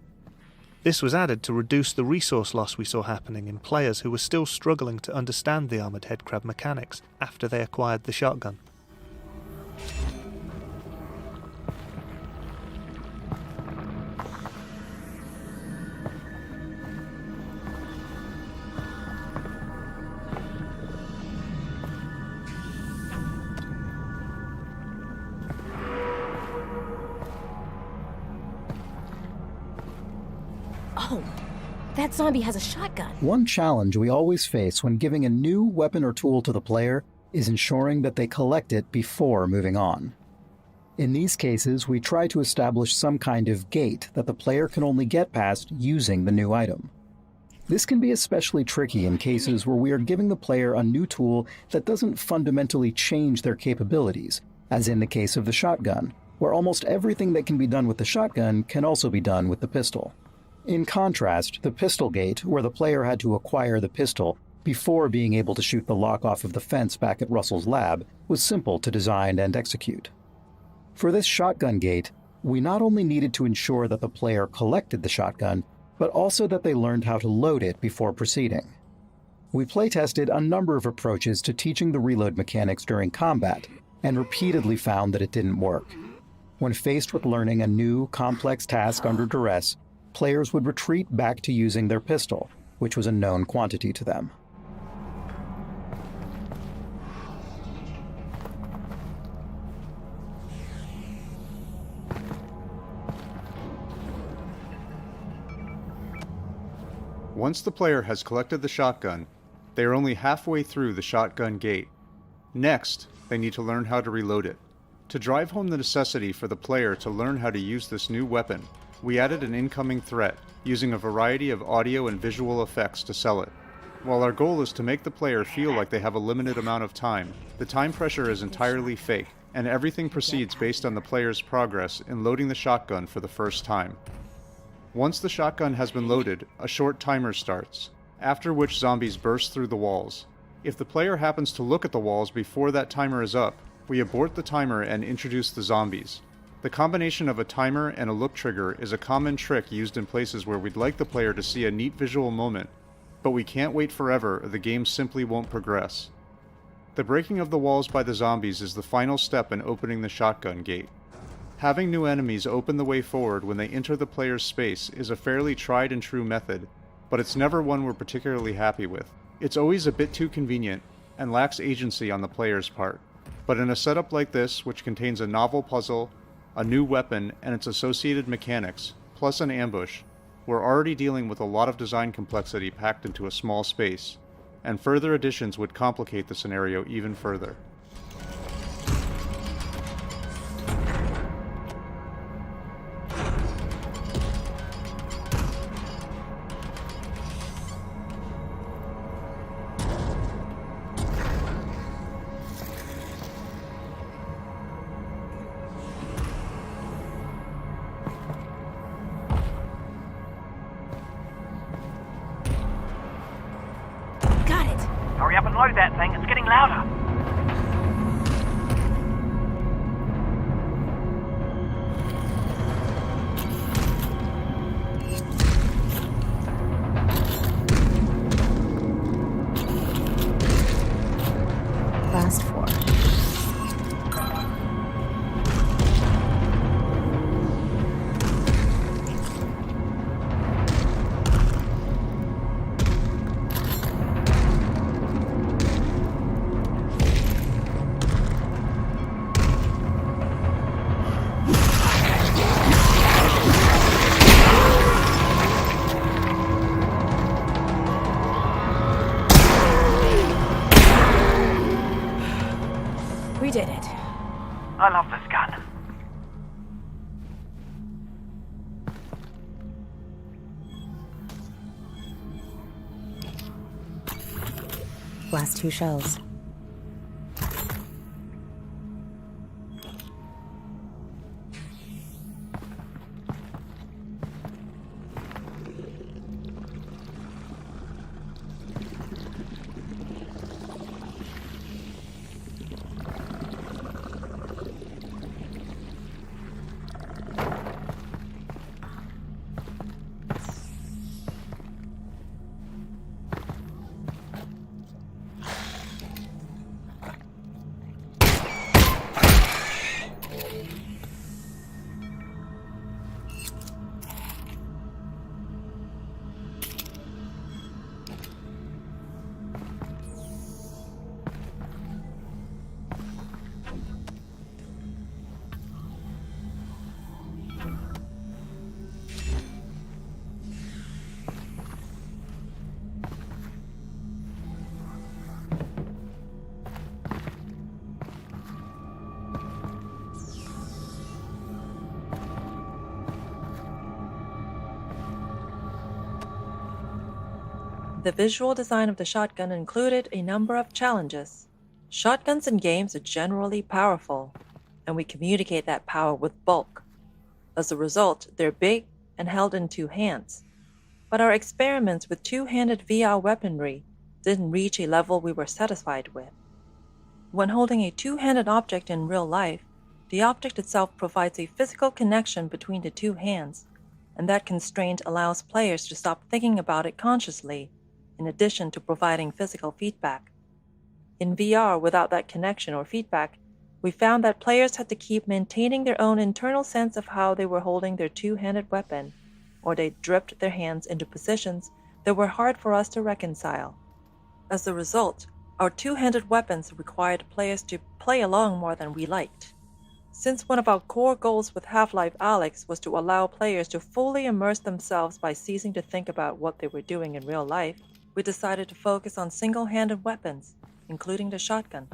This was added to reduce the resource loss we saw happening in players who were still struggling to understand the armoured headcrab mechanics after they acquired the shotgun. Oh, that zombie has a shotgun. One challenge we always face when giving a new weapon or tool to the player is ensuring that they collect it before moving on. In these cases, we try to establish some kind of gate that the player can only get past using the new item. This can be especially tricky in cases where we are giving the player a new tool that doesn't fundamentally change their capabilities, as in the case of the shotgun, where almost everything that can be done with the shotgun can also be done with the pistol. In contrast, the pistol gate, where the player had to acquire the pistol before being able to shoot the lock off of the fence back at Russell's lab, was simple to design and execute. For this shotgun gate, we not only needed to ensure that the player collected the shotgun, but also that they learned how to load it before proceeding. We playtested a number of approaches to teaching the reload mechanics during combat, and repeatedly found that it didn't work. When faced with learning a new, complex task under duress, players would retreat back to using their pistol, which was a known quantity to them. Once the player has collected the shotgun, they are only halfway through the shotgun gate. Next, they need to learn how to reload it. To drive home the necessity for the player to learn how to use this new weapon, we added an incoming threat, using a variety of audio and visual effects to sell it. While our goal is to make the player feel like they have a limited amount of time, the time pressure is entirely fake, and everything proceeds based on the player's progress in loading the shotgun for the first time. Once the shotgun has been loaded, a short timer starts, after which zombies burst through the walls. If the player happens to look at the walls before that timer is up, we abort the timer and introduce the zombies. The combination of a timer and a look trigger is a common trick used in places where we'd like the player to see a neat visual moment, but we can't wait forever or the game simply won't progress. The breaking of the walls by the zombies is the final step in opening the shotgun gate. Having new enemies open the way forward when they enter the player's space is a fairly tried and true method, but it's never one we're particularly happy with. It's always a bit too convenient and lacks agency on the player's part. But in a setup like this, which contains a novel puzzle, a new weapon, and its associated mechanics, plus an ambush, we're already dealing with a lot of design complexity packed into a small space, and further additions would complicate the scenario even further. Hurry up and load that thing, it's getting louder. Last four. I love this gun. Last 2 shells. The visual design of the shotgun included a number of challenges. Shotguns in games are generally powerful, and we communicate that power with bulk. As a result, they're big and held in 2 hands. But our experiments with 2-handed VR weaponry didn't reach a level we were satisfied with. When holding a 2-handed object in real life, the object itself provides a physical connection between the 2 hands, and that constraint allows players to stop thinking about it consciously, in addition to providing physical feedback. In VR, without that connection or feedback, we found that players had to keep maintaining their own internal sense of how they were holding their 2-handed weapon, or they dripped their hands into positions that were hard for us to reconcile. As a result, our 2-handed weapons required players to play along more than we liked. Since one of our core goals with Half-Life Alyx was to allow players to fully immerse themselves by ceasing to think about what they were doing in real life, we decided to focus on single-handed weapons, including the shotgun.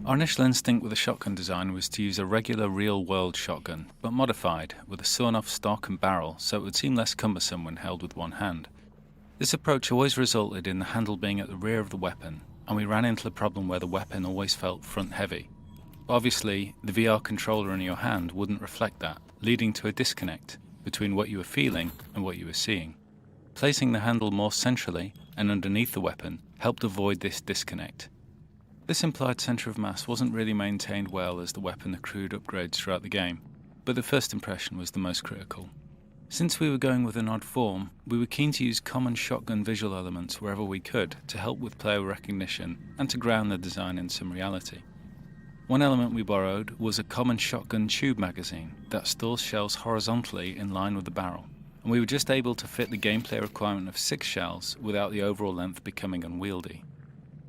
Our initial instinct with the shotgun design was to use a regular real-world shotgun, but modified, with a sawn-off stock and barrel so it would seem less cumbersome when held with one hand. This approach always resulted in the handle being at the rear of the weapon, and we ran into the problem where the weapon always felt front-heavy. Obviously, the VR controller in your hand wouldn't reflect that, leading to a disconnect between what you were feeling and what you were seeing. Placing the handle more centrally and underneath the weapon helped avoid this disconnect. This implied centre of mass wasn't really maintained well as the weapon accrued upgrades throughout the game, but the first impression was the most critical. Since we were going with an odd form, we were keen to use common shotgun visual elements wherever we could to help with player recognition and to ground the design in some reality. One element we borrowed was a common shotgun tube magazine that stores shells horizontally in line with the barrel, and we were just able to fit the gameplay requirement of 6 shells without the overall length becoming unwieldy.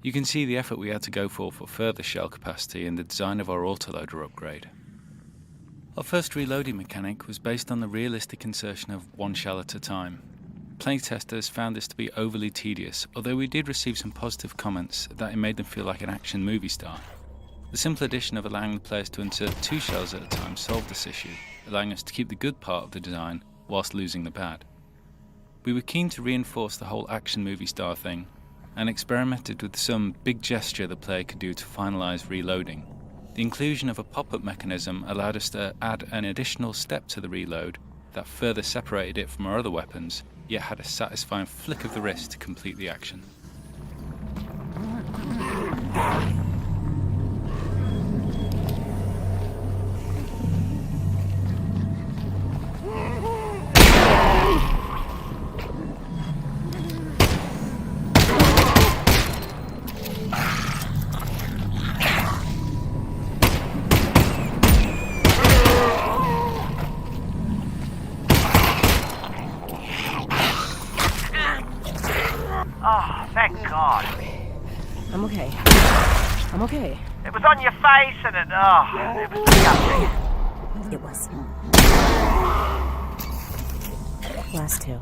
You can see the effort we had to go for further shell capacity in the design of our autoloader upgrade. Our first reloading mechanic was based on the realistic insertion of 1 shell at a time. Playtesters found this to be overly tedious, although we did receive some positive comments that it made them feel like an action movie star. The simple addition of allowing the players to insert 2 shells at a time solved this issue, allowing us to keep the good part of the design whilst losing the bad. We were keen to reinforce the whole action movie star thing, and experimented with some big gesture the player could do to finalise reloading. The inclusion of a pop-up mechanism allowed us to add an additional step to the reload that further separated it from our other weapons, yet had a satisfying flick of the wrist to complete the action. Oh, thank God. I'm okay. I'm okay. It was on your face and it was disgusting. It was. Last 2.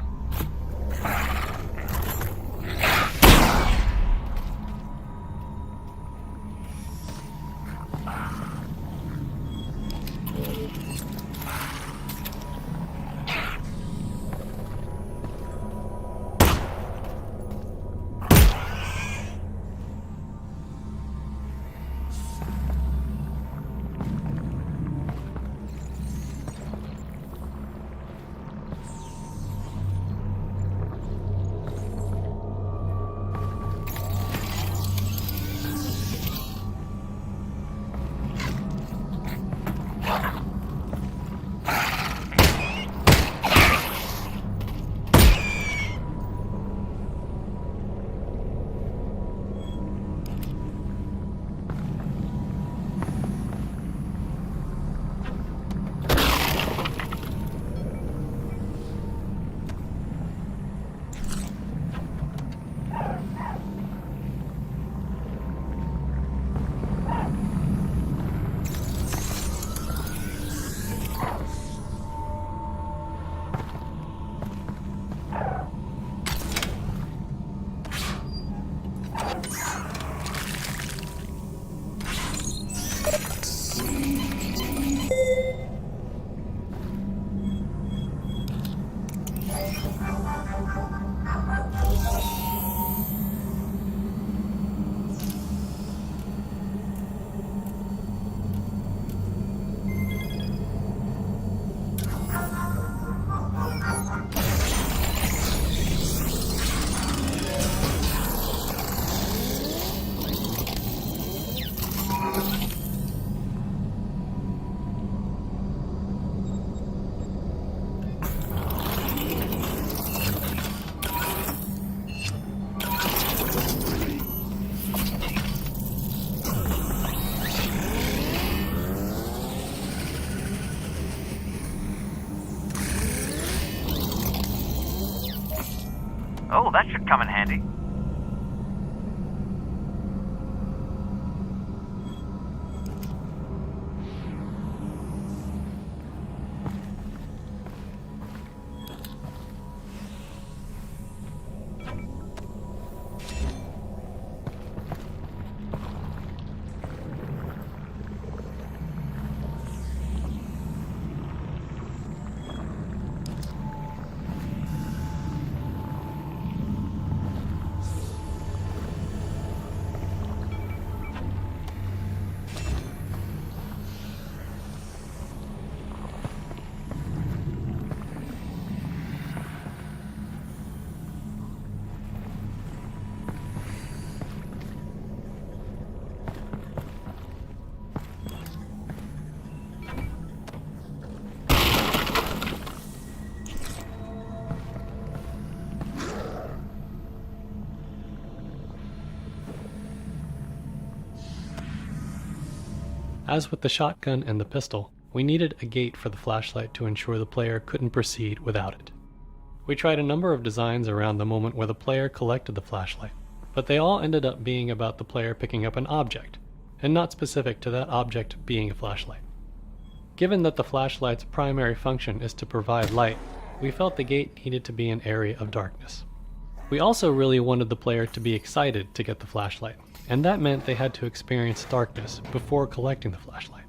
Oh, that should come in handy. As with the shotgun and the pistol, we needed a gate for the flashlight to ensure the player couldn't proceed without it. We tried a number of designs around the moment where the player collected the flashlight, but they all ended up being about the player picking up an object, and not specific to that object being a flashlight. Given that the flashlight's primary function is to provide light, we felt the gate needed to be an area of darkness. We also really wanted the player to be excited to get the flashlight, and that meant they had to experience darkness before collecting the flashlight.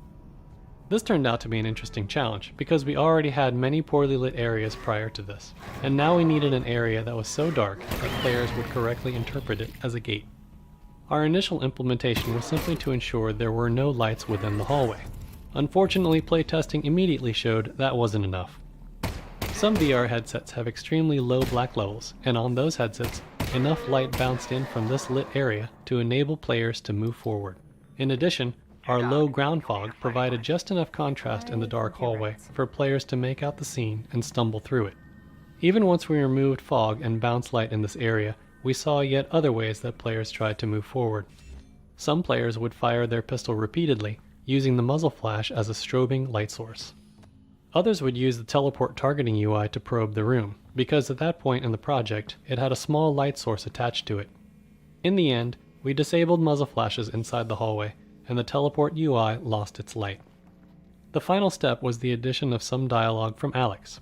This turned out to be an interesting challenge, because we already had many poorly lit areas prior to this, and now we needed an area that was so dark that players would correctly interpret it as a gate. Our initial implementation was simply to ensure there were no lights within the hallway. Unfortunately, playtesting immediately showed that wasn't enough. Some VR headsets have extremely low black levels, and on those headsets, enough light bounced in from this lit area to enable players to move forward. In addition, our low ground fog provided just enough contrast in the dark hallway for players to make out the scene and stumble through it. Even once we removed fog and bounce light in this area, we saw yet other ways that players tried to move forward. Some players would fire their pistol repeatedly, using the muzzle flash as a strobing light source. Others would use the teleport targeting UI to probe the room, because at that point in the project, it had a small light source attached to it. In the end, we disabled muzzle flashes inside the hallway, and the teleport UI lost its light. The final step was the addition of some dialogue from Alyx,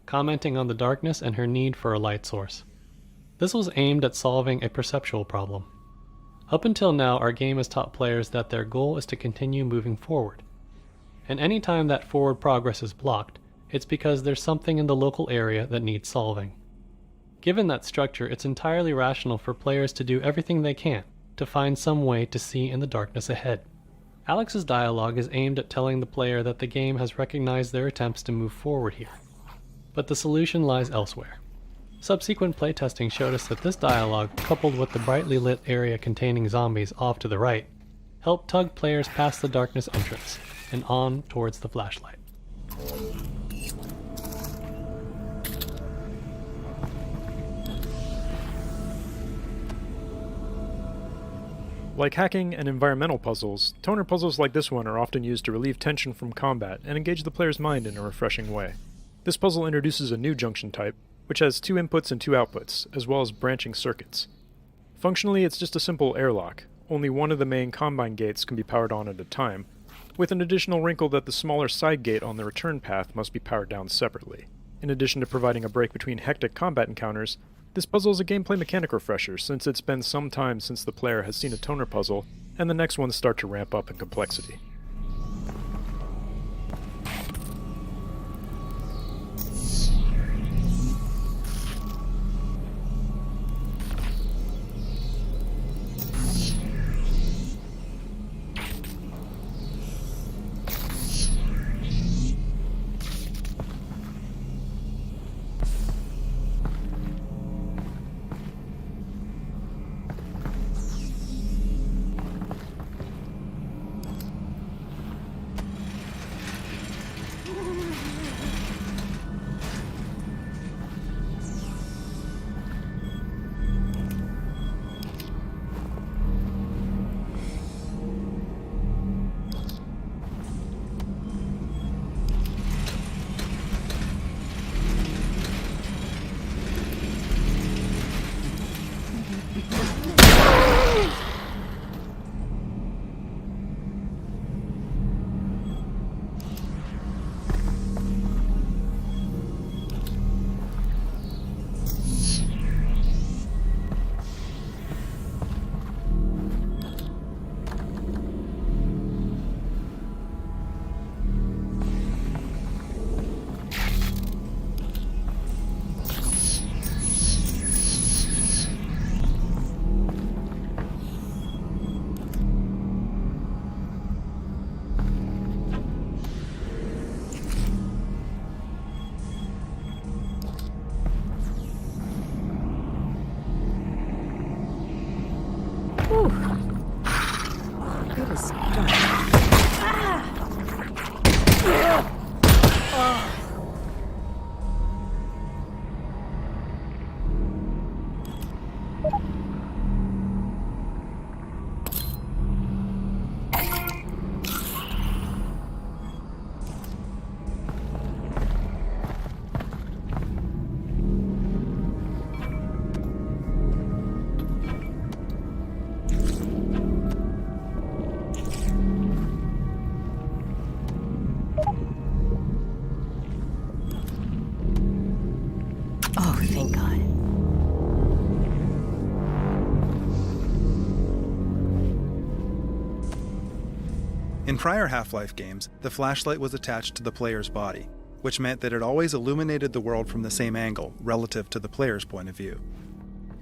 commenting on the darkness and her need for a light source. This was aimed at solving a perceptual problem. Up until now, our game has taught players that their goal is to continue moving forward. and anytime that forward progress is blocked, it's because there's something in the local area that needs solving. Given that structure, it's entirely rational for players to do everything they can to find some way to see in the darkness ahead. Alyx's dialogue is aimed at telling the player that the game has recognized their attempts to move forward here, but the solution lies elsewhere. Subsequent playtesting showed us that this dialogue, coupled with the brightly lit area containing zombies off to the right, helped tug players past the darkness entrance and on towards the flashlight. Like hacking and environmental puzzles, toner puzzles like this one are often used to relieve tension from combat and engage the player's mind in a refreshing way. This puzzle introduces a new junction type, which has 2 inputs and 2 outputs, as well as branching circuits. Functionally, it's just a simple airlock. Only one of the main combine gates can be powered on at a time, with an additional wrinkle that the smaller side gate on the return path must be powered down separately. In addition to providing a break between hectic combat encounters, this puzzle is a gameplay mechanic refresher, since it's been some time since the player has seen a toner puzzle, and the next ones start to ramp up in complexity. In prior Half-Life games, the flashlight was attached to the player's body, which meant that it always illuminated the world from the same angle, relative to the player's point of view.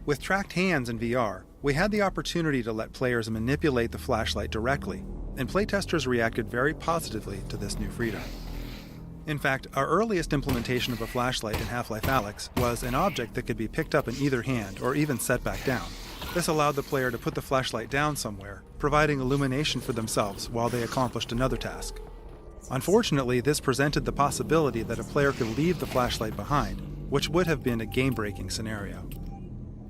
With tracked hands in VR, we had the opportunity to let players manipulate the flashlight directly, and playtesters reacted very positively to this new freedom. In fact, our earliest implementation of a flashlight in Half-Life Alyx was an object that could be picked up in either hand or even set back down. This allowed the player to put the flashlight down somewhere, providing illumination for themselves while they accomplished another task. Unfortunately, this presented the possibility that a player could leave the flashlight behind, which would have been a game-breaking scenario.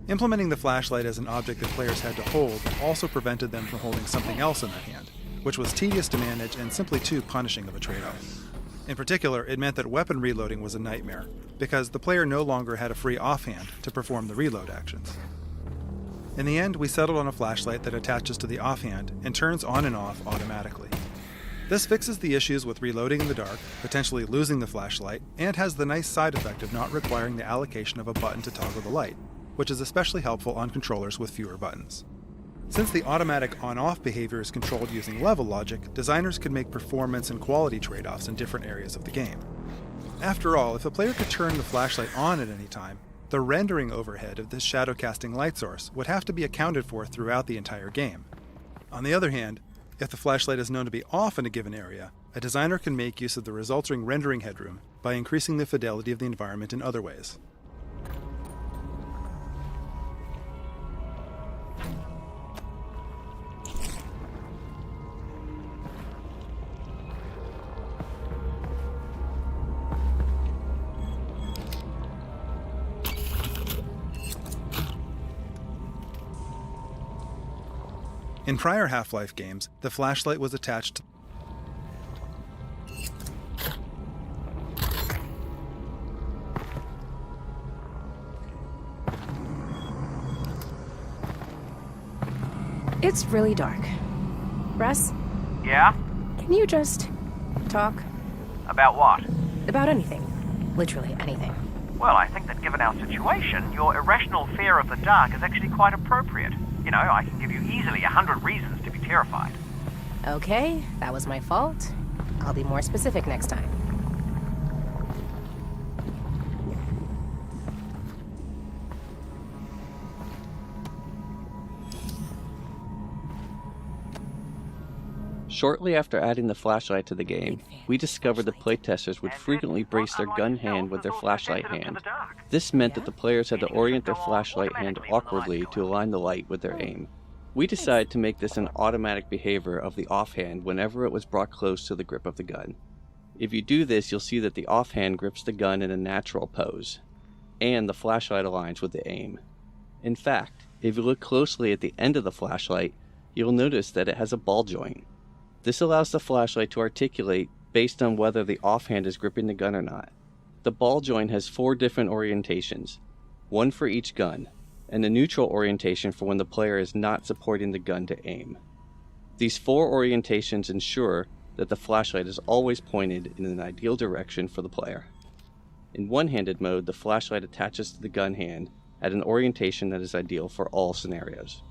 Implementing the flashlight as an object that players had to hold also prevented them from holding something else in their hand, which was tedious to manage and simply too punishing of a trade-off. In particular, it meant that weapon reloading was a nightmare, because the player no longer had a free offhand to perform the reload actions. In the end, we settled on a flashlight that attaches to the offhand and turns on and off automatically. This fixes the issues with reloading in the dark, potentially losing the flashlight, and has the nice side effect of not requiring the allocation of a button to toggle the light, which is especially helpful on controllers with fewer buttons. Since the automatic on-off behavior is controlled using level logic, designers could make performance and quality trade-offs in different areas of the game. After all, if a player could turn the flashlight on at any time, the rendering overhead of this shadow-casting light source would have to be accounted for throughout the entire game. On the other hand, if the flashlight is known to be off in a given area, a designer can make use of the resulting rendering headroom by increasing the fidelity of the environment in other ways. In prior Half-Life games, the flashlight was attached to It's really dark. Russ, Yeah? can you just talk About what? about anything? Literally anything. Well, I think that given our situation, your irrational fear of the dark is actually quite appropriate. You know, I can give you easily 100 reasons to be terrified. Okay, that was my fault. I'll be more specific next time. Shortly after adding the flashlight to the game, we discovered the playtesters would frequently brace their gun hand with their flashlight hand. This meant that the players had to orient their flashlight hand awkwardly to align the light with their aim. We decided to make this an automatic behavior of the offhand whenever it was brought close to the grip of the gun. If you do this, you'll see that the offhand grips the gun in a natural pose, and the flashlight aligns with the aim. In fact, if you look closely at the end of the flashlight, you'll notice that it has a ball joint. This allows the flashlight to articulate based on whether the offhand is gripping the gun or not. The ball joint has 4 different orientations, one for each gun, and a neutral orientation for when the player is not supporting the gun to aim. These 4 orientations ensure that the flashlight is always pointed in an ideal direction for the player. In one-handed mode, the flashlight attaches to the gun hand at an orientation that is ideal for all scenarios.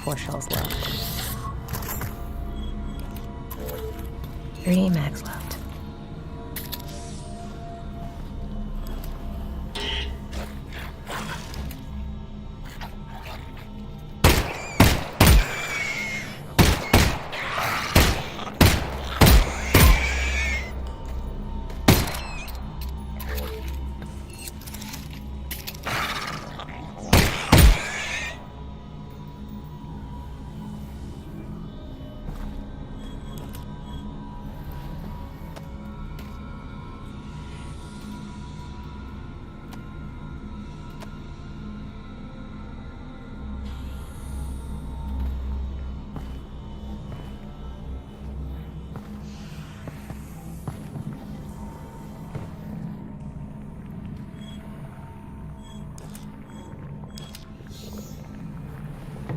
Four shells left. 3 mags left.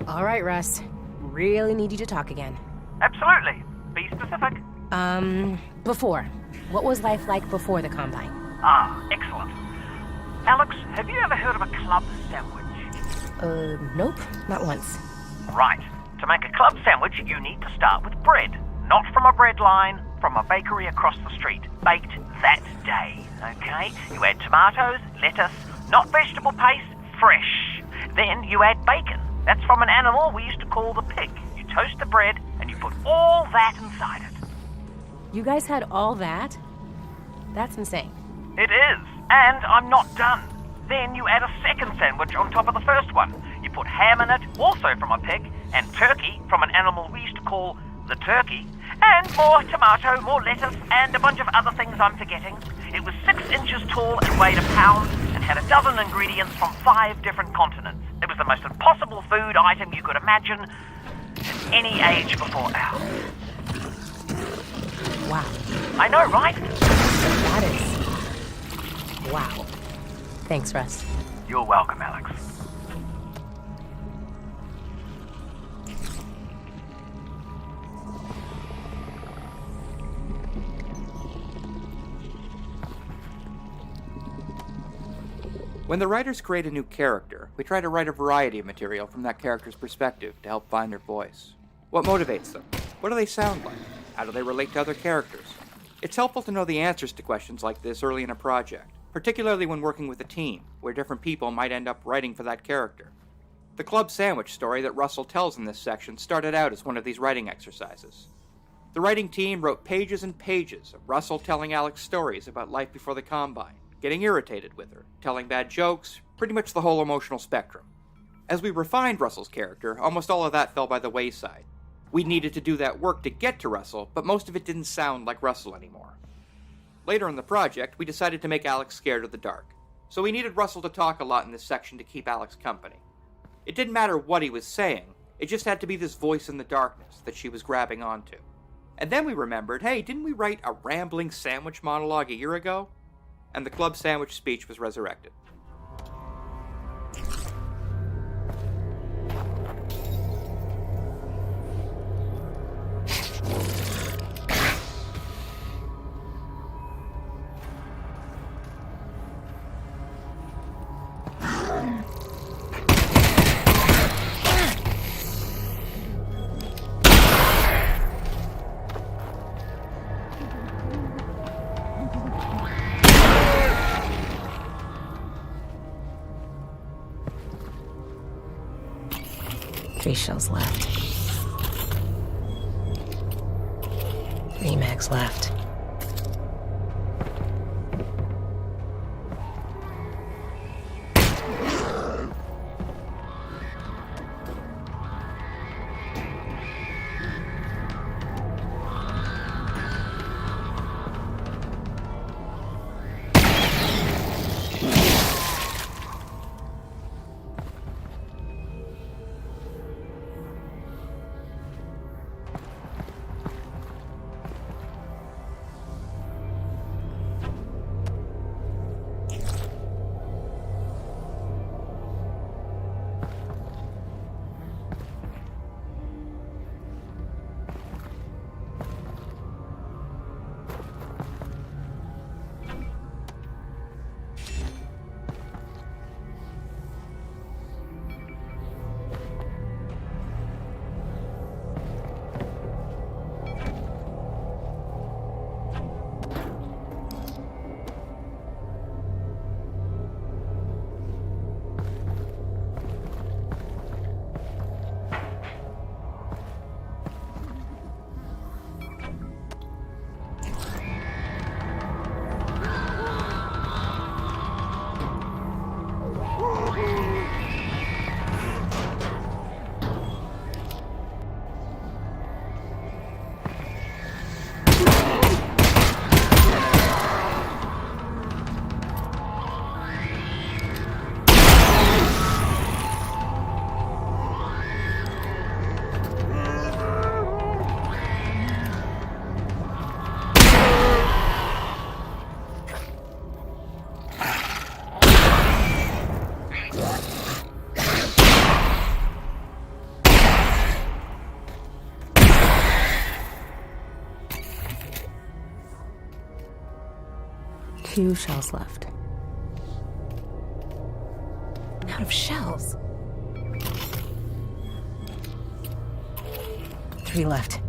All right, Russ. Really need you to talk again. Absolutely. Be specific. Before. What was life like before the Combine? Ah, excellent. Alyx, have you ever heard of a club sandwich? Nope. Not once. Right. To make a club sandwich, you need to start with bread. Not from a bread line, from a bakery across the street. Baked that day, okay? You add tomatoes, lettuce, not vegetable paste, fresh. Then you add bacon. That's from an animal we used to call the pig. You toast the bread, and you put all that inside it. You guys had all that? That's insane. It is, and I'm not done. Then you add a second sandwich on top of the first one. You put ham in it, also from a pig, and turkey from an animal we used to call the turkey, and more tomato, more lettuce, and a bunch of other things I'm forgetting. It was 6 inches tall and weighed a pound, and had a dozen ingredients from 5 different continents. It was the most impossible food item you could imagine in any age before ours. Wow. I know, right? That is... wow. Thanks, Russ. You're welcome, Alyx. When the writers create a new character, we try to write a variety of material from that character's perspective to help find their voice. What motivates them? What do they sound like? How do they relate to other characters? It's helpful to know the answers to questions like this early in a project, particularly when working with a team, where different people might end up writing for that character. The club sandwich story that Russell tells in this section started out as one of these writing exercises. The writing team wrote pages and pages of Russell telling Alyx stories about life before the Combine, getting irritated with her, telling bad jokes, pretty much the whole emotional spectrum. As we refined Russell's character, almost all of that fell by the wayside. We needed to do that work to get to Russell, but most of it didn't sound like Russell anymore. Later in the project, we decided to make Alyx scared of the dark, so we needed Russell to talk a lot in this section to keep Alyx company. It didn't matter what he was saying, it just had to be this voice in the darkness that she was grabbing onto. And then we remembered, hey, didn't we write a rambling sandwich monologue a year ago? And the club sandwich speech was resurrected. Three shells left. 3 mags left. Two shells left. Out of shells. 3 left.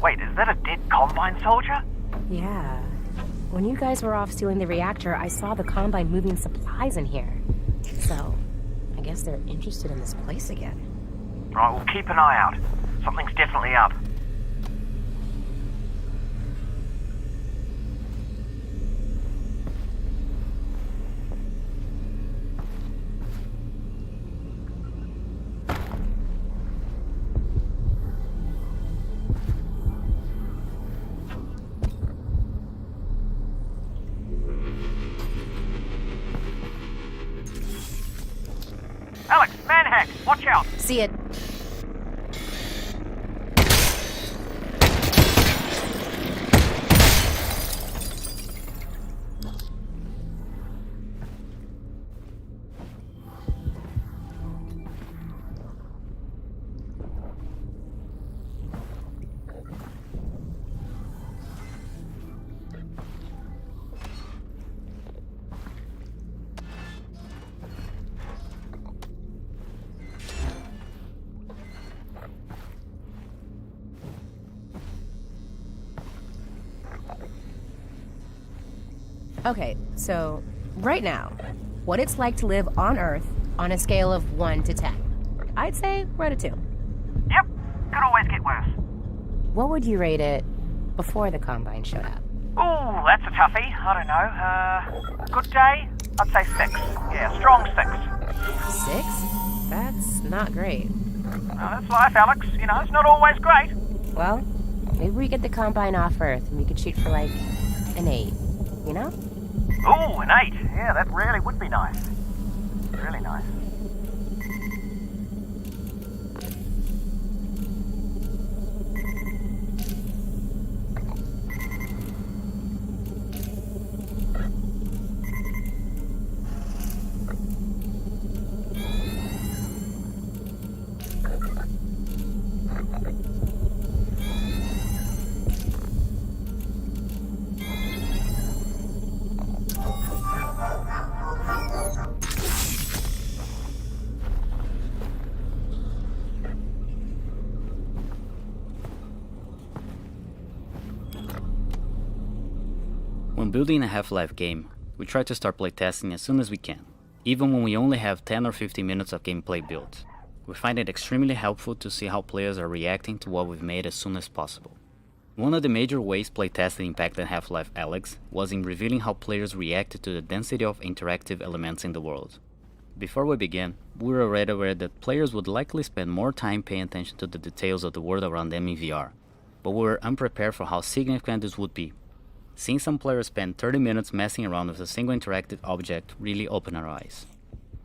Wait, is that a dead Combine soldier? Yeah. When you guys were off stealing the reactor, I saw the Combine moving supplies in here. So, I guess they're interested in this place again. Right, we'll keep an eye out. Something's definitely up. Alyx, manhack! Watch out! See it. Okay, so, right now, what it's like to live on Earth on a scale of 1 to 10. I'd say we're at a 2. Yep, could always get worse. What would you rate it before the Combine showed up? Ooh, that's a toughie. I don't know. Good day? I'd say 6. Yeah, strong 6. 6? That's not great. Well, that's life, Alyx. You know, it's not always great. Well, maybe we get the Combine off Earth and we could shoot for like an 8, you know? Ooh, an 8. Yeah, that really would be nice. Really nice. When building a Half-Life game, we try to start playtesting as soon as we can, even when we only have 10 or 15 minutes of gameplay built. We find it extremely helpful to see how players are reacting to what we've made as soon as possible. One of the major ways playtesting impacted Half-Life Alyx was in revealing how players reacted to the density of interactive elements in the world. Before we began, we were already aware that players would likely spend more time paying attention to the details of the world around them in VR, but we were unprepared for how significant this would be. Seeing some players spend 30 minutes messing around with a single interactive object really opened our eyes.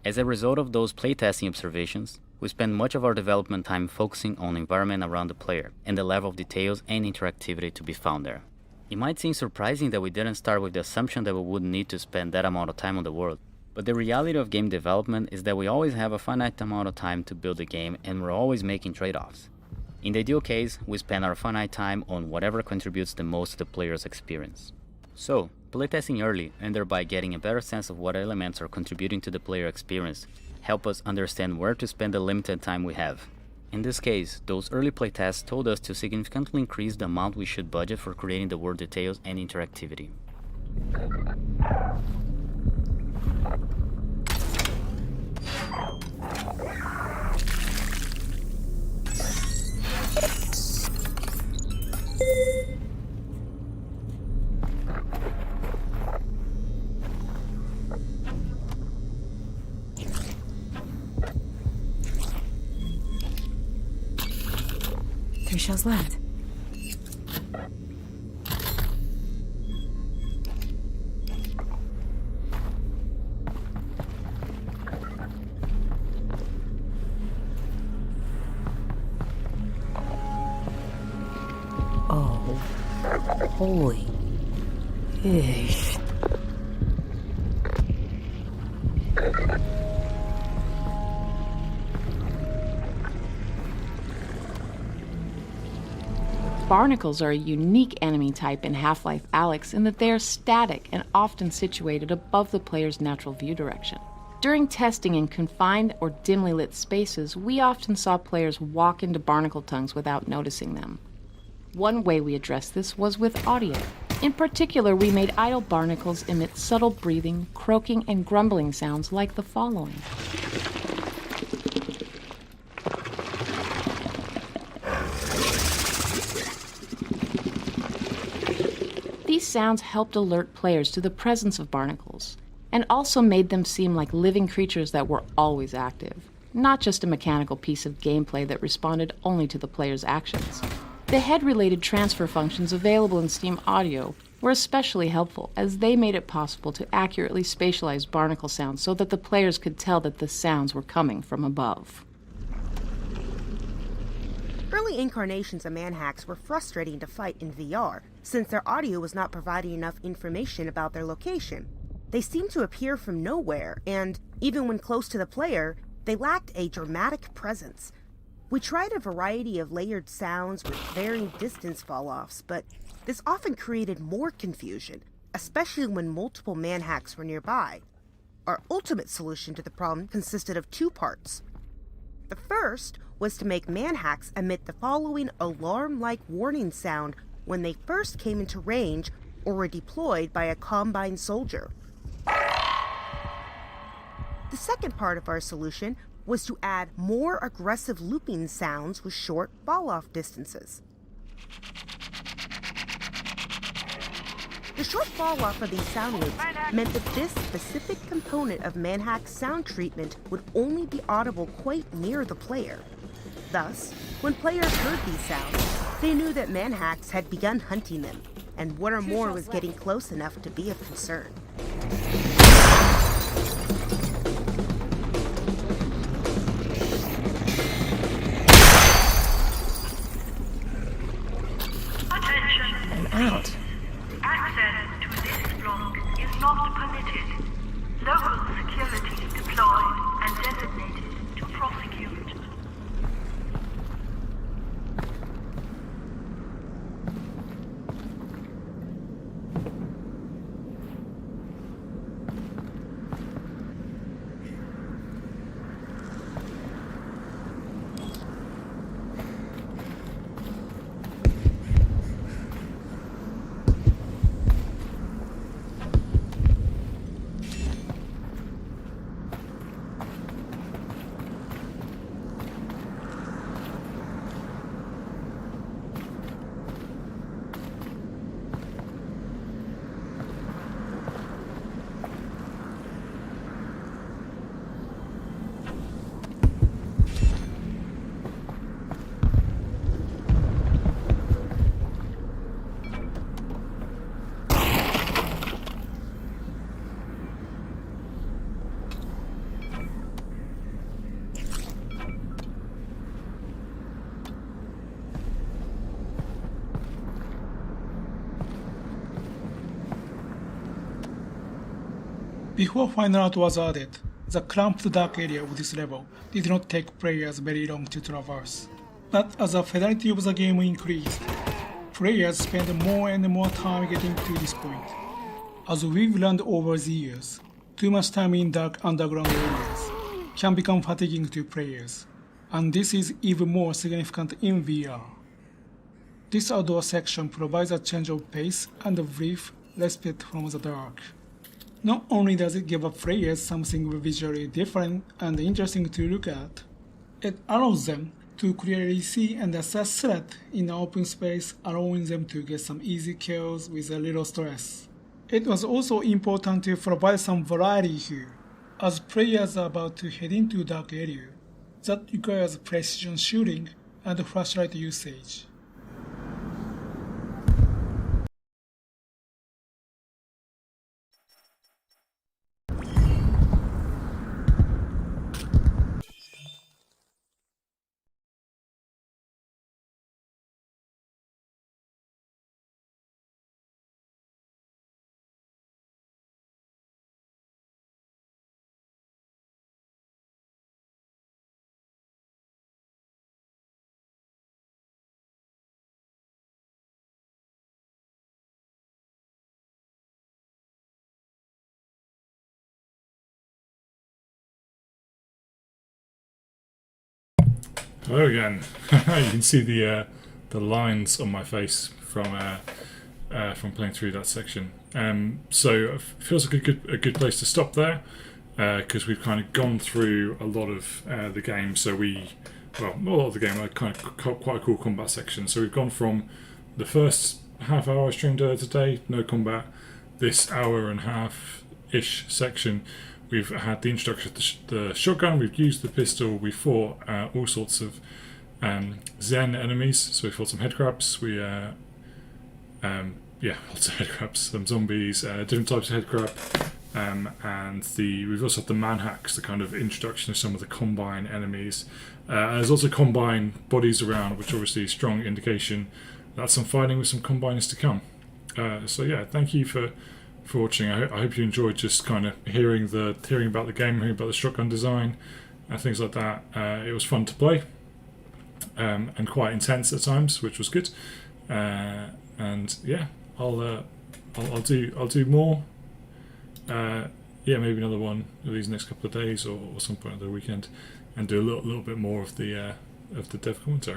As a result of those playtesting observations, we spend much of our development time focusing on the environment around the player and the level of details and interactivity to be found there. It might seem surprising that we didn't start with the assumption that we wouldn't need to spend that amount of time on the world, but the reality of game development is that we always have a finite amount of time to build a game and we're always making trade-offs. In the ideal case, we spend our finite time on whatever contributes the most to the player's experience. So, playtesting early and thereby getting a better sense of what elements are contributing to the player experience help us understand where to spend the limited time we have. In this case, those early playtests told us to significantly increase the amount we should budget for creating the world details and interactivity. Three shells left. Oh, holy ish. Barnacles are a unique enemy type in Half-Life Alyx in that they are static and often situated above the player's natural view direction. During testing in confined or dimly lit spaces, we often saw players walk into barnacle tongues without noticing them. One way we addressed this was with audio. In particular, we made idle barnacles emit subtle breathing, croaking, and grumbling sounds like the following. These sounds helped alert players to the presence of barnacles, and also made them seem like living creatures that were always active, not just a mechanical piece of gameplay that responded only to the player's actions. The head-related transfer functions available in Steam Audio were especially helpful, as they made it possible to accurately spatialize barnacle sounds so that the players could tell that the sounds were coming from above. Early incarnations of manhacks were frustrating to fight in VR, since their audio was not providing enough information about their location. They seemed to appear from nowhere, and, even when close to the player, they lacked a dramatic presence. We tried a variety of layered sounds with varying distance fall-offs, but this often created more confusion, especially when multiple manhacks were nearby. Our ultimate solution to the problem consisted of two parts. The first was to make manhacks emit the following alarm-like warning sound when they first came into range or were deployed by a combine soldier. The second part of our solution was to add more aggressive looping sounds with short fall-off distances. The short fall-off of these sound loops meant that this specific component of manhack's sound treatment would only be audible quite near the player. Thus, when players heard these sounds, they knew that manhacks had begun hunting them, and one or more was getting close enough to be of concern. I'm out. Access to this block is not permitted. Local security deployed and designated to prosecute. Before Final Art was added, the cramped dark area of this level did not take players very long to traverse. But as the fidelity of the game increased, players spent more and more time getting to this point. As we've learned over the years, too much time in dark underground areas can become fatiguing to players, and this is even more significant in VR. This outdoor section provides a change of pace and a brief respite from the dark. Not only does it give players something visually different and interesting to look at, it allows them to clearly see and assess threat in an open space, allowing them to get some easy kills with a little stress. It was also important to provide some variety here, as players are about to head into a dark area that requires precision shooting and flashlight usage. Hello again. You can see the lines on my face from playing through that section. So it feels like a good place to stop there, because we've kind of gone through a lot of the game. So not a lot of the game, like kind of quite a cool combat section. So we've gone from the first half hour I streamed earlier today, no combat. This hour and half-ish section, we've had the introduction of the shotgun, we've used the pistol, we fought all sorts of Zen enemies. So we fought some headcrabs, lots of headcrabs, some zombies, different types of headcrab, and we've also had the manhacks, the kind of introduction of some of the combine enemies. There's also combine bodies around, which obviously is a strong indication that some fighting with some combiners to come. So yeah, thank you for watching. I hope you enjoyed just kind of hearing about the game, hearing about the shotgun design, and things like that. It was fun to play, and quite intense at times, which was good. And yeah, I'll do more. Maybe another one of these next couple of days, or some point of the weekend, and do a little bit more of the dev commentary.